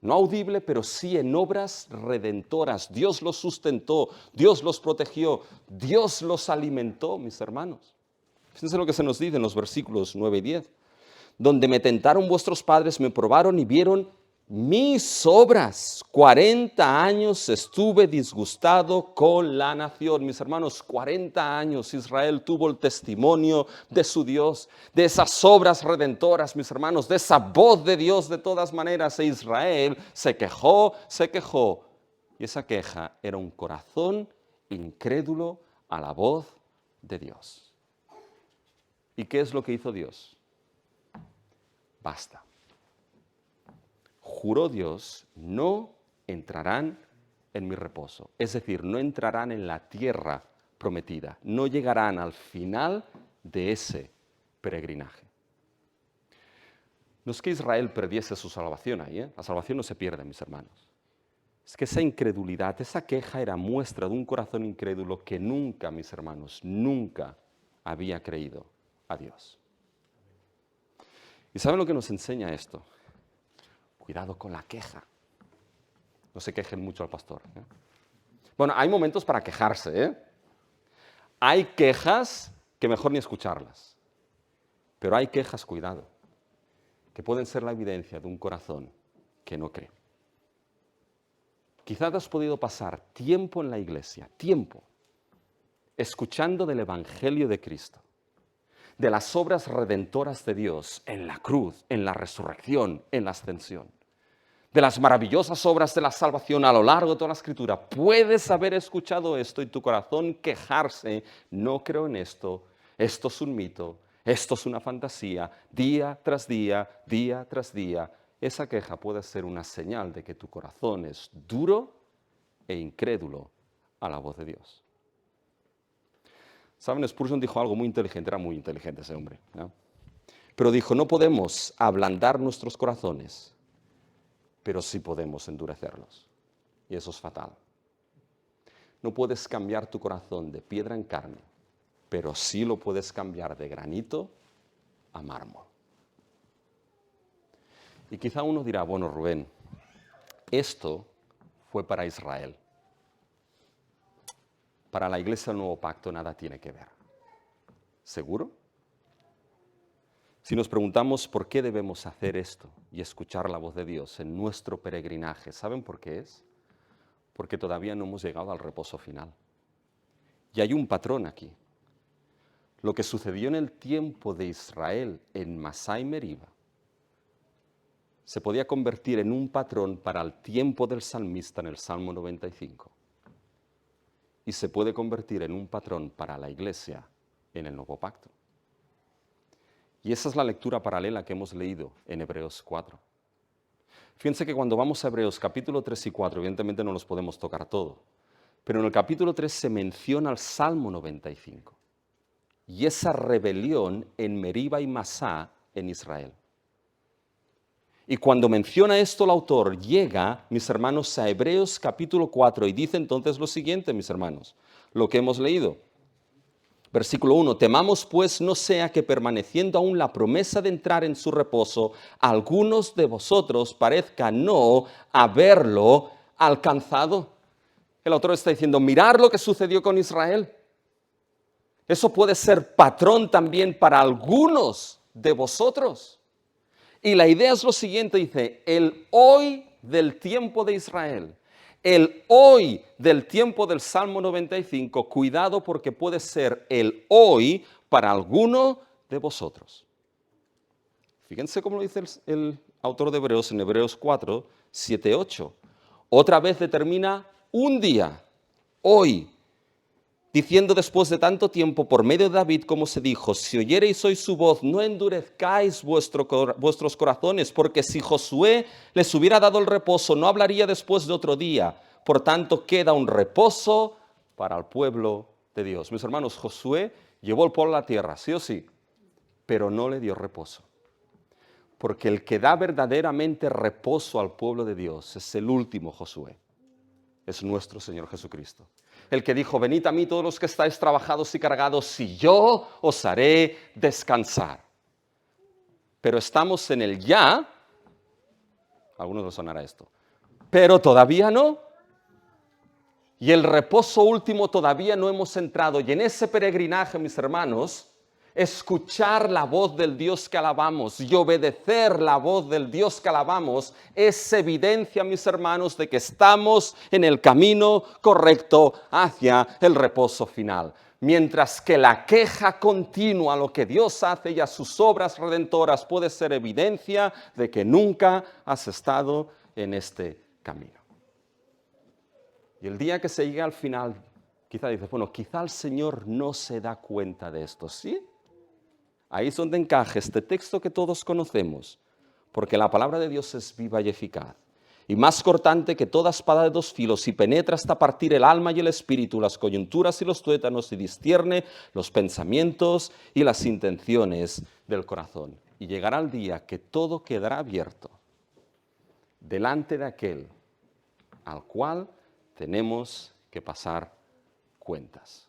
No audible, pero sí en obras redentoras. Dios los sustentó, Dios los protegió, Dios los alimentó, mis hermanos. Fíjense lo que se nos dice en los versículos 9 y 10. Donde me tentaron vuestros padres, me probaron y vieron mis obras. 40 años estuve disgustado con la nación. Mis hermanos, 40 años Israel tuvo el testimonio de su Dios, de esas obras redentoras, mis hermanos, de esa voz de Dios de todas maneras. E Israel se quejó. Y esa queja era un corazón incrédulo a la voz de Dios. ¿Y qué es lo que hizo Dios? Basta. Juró Dios, no entrarán en mi reposo. Es decir, no entrarán en la tierra prometida. No llegarán al final de ese peregrinaje. No es que Israel perdiese su salvación ahí, La salvación no se pierde, mis hermanos. Es que esa incredulidad, esa queja era muestra de un corazón incrédulo que nunca, mis hermanos, nunca había creído a Dios. ¿Y saben lo que nos enseña esto? Cuidado con la queja. No se quejen mucho al pastor. Bueno, hay momentos para quejarse. Hay quejas que mejor ni escucharlas. Pero hay quejas, cuidado, que pueden ser la evidencia de un corazón que no cree. Quizás has podido pasar tiempo en la iglesia, escuchando del Evangelio de Cristo, de las obras redentoras de Dios en la cruz, en la resurrección, en la ascensión, de las maravillosas obras de la salvación a lo largo de toda la Escritura. Puedes haber escuchado esto y tu corazón quejarse, no creo en esto, esto es un mito, esto es una fantasía, día tras día, día tras día. Esa queja puede ser una señal de que tu corazón es duro e incrédulo a la voz de Dios. ¿Saben? Spurgeon dijo algo muy inteligente, era muy inteligente ese hombre, ¿no? Pero dijo, no podemos ablandar nuestros corazones, pero sí podemos endurecerlos. Y eso es fatal. No puedes cambiar tu corazón de piedra en carne, pero sí lo puedes cambiar de granito a mármol. Y quizá uno dirá, bueno, Rubén, esto fue para Israel. Para la Iglesia del Nuevo Pacto nada tiene que ver. ¿Seguro? Si nos preguntamos por qué debemos hacer esto y escuchar la voz de Dios en nuestro peregrinaje, ¿saben por qué es? Porque todavía no hemos llegado al reposo final. Y hay un patrón aquí. Lo que sucedió en el tiempo de Israel en Masá y Meriba se podía convertir en un patrón para el tiempo del salmista en el Salmo 95. Y se puede convertir en un patrón para la Iglesia en el Nuevo Pacto. Y esa es la lectura paralela que hemos leído en Hebreos 4. Fíjense que cuando vamos a Hebreos capítulo 3 y 4, evidentemente no los podemos tocar todo, pero en el capítulo 3 se menciona el Salmo 95 y esa rebelión en Meriba y Masá en Israel. Y cuando menciona esto el autor, llega, mis hermanos, a Hebreos capítulo 4 y dice entonces lo siguiente, mis hermanos, lo que hemos leído. Versículo 1, temamos pues no sea que permaneciendo aún la promesa de entrar en su reposo, algunos de vosotros parezca no haberlo alcanzado. El autor está diciendo, mirar lo que sucedió con Israel. Eso puede ser patrón también para algunos de vosotros. Y la idea es lo siguiente, dice, el hoy del tiempo de Israel. El hoy del tiempo del Salmo 95, cuidado porque puede ser el hoy para alguno de vosotros. Fíjense cómo lo dice el autor de Hebreos en Hebreos 4, 7, 8. Otra vez determina un día, hoy, diciendo después de tanto tiempo por medio de David, como se dijo, si oyereis hoy su voz, no endurezcáis vuestros corazones, porque si Josué les hubiera dado el reposo, no hablaría después de otro día. Por tanto, queda un reposo para el pueblo de Dios. Mis hermanos, Josué llevó el pueblo a la tierra, sí o sí, pero no le dio reposo. Porque el que da verdaderamente reposo al pueblo de Dios es el último Josué. Es nuestro Señor Jesucristo. El que dijo, venid a mí todos los que estáis trabajados y cargados, y yo os haré descansar. Pero estamos en el ya, a algunos les sonará esto, pero todavía no. Y el reposo último todavía no hemos entrado. Y en ese peregrinaje, mis hermanos, escuchar la voz del Dios que alabamos y obedecer la voz del Dios que alabamos es evidencia, mis hermanos, de que estamos en el camino correcto hacia el reposo final. Mientras que la queja continua a lo que Dios hace y a sus obras redentoras puede ser evidencia de que nunca has estado en este camino. Y el día que se llegue al final, quizá dices, bueno, quizá el Señor no se da cuenta de esto, ¿sí? Ahí es donde encaja este texto que todos conocemos, porque la palabra de Dios es viva y eficaz, y más cortante que toda espada de dos filos, y penetra hasta partir el alma y el espíritu, las coyunturas y los tuétanos, y discierne los pensamientos y las intenciones del corazón. Y llegará el día que todo quedará abierto delante de aquel al cual tenemos que pasar cuentas.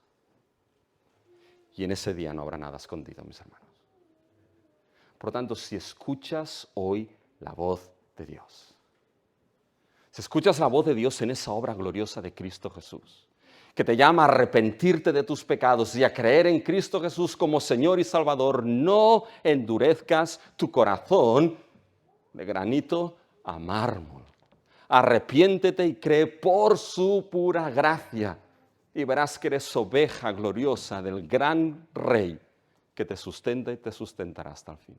Y en ese día no habrá nada escondido, mis hermanos. Por lo tanto, si escuchas hoy la voz de Dios, si escuchas la voz de Dios en esa obra gloriosa de Cristo Jesús, que te llama a arrepentirte de tus pecados y a creer en Cristo Jesús como Señor y Salvador, no endurezcas tu corazón de granito a mármol. Arrepiéntete y cree por su pura gracia y verás que eres oveja gloriosa del gran Rey que te sustenta y te sustentará hasta el fin.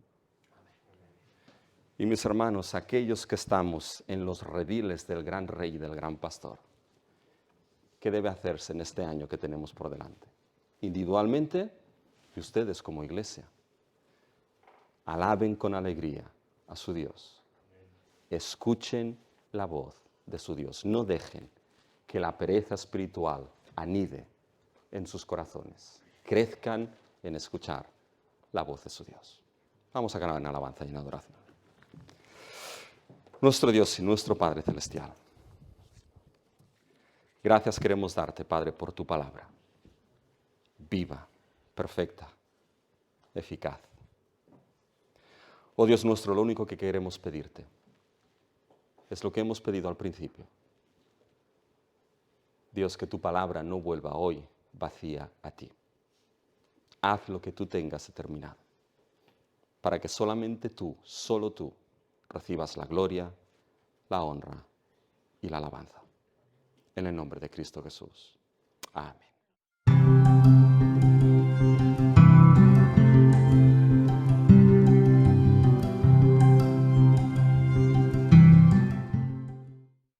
Y mis hermanos, aquellos que estamos en los rediles del gran Rey y del gran Pastor, ¿qué debe hacerse en este año que tenemos por delante? Individualmente y ustedes como iglesia. Alaben con alegría a su Dios. Escuchen la voz de su Dios. No dejen que la pereza espiritual anide en sus corazones. Crezcan en escuchar la voz de su Dios. Vamos a cantar en alabanza y en adoración. Nuestro Dios y nuestro Padre Celestial, gracias queremos darte, Padre, por tu palabra, viva, perfecta, eficaz. Oh Dios nuestro, lo único que queremos pedirte es lo que hemos pedido al principio. Dios, que tu palabra no vuelva hoy vacía a ti. Haz lo que tú tengas determinado, para que solamente tú, solo tú, recibas la gloria, la honra y la alabanza. En el nombre de Cristo Jesús. Amén.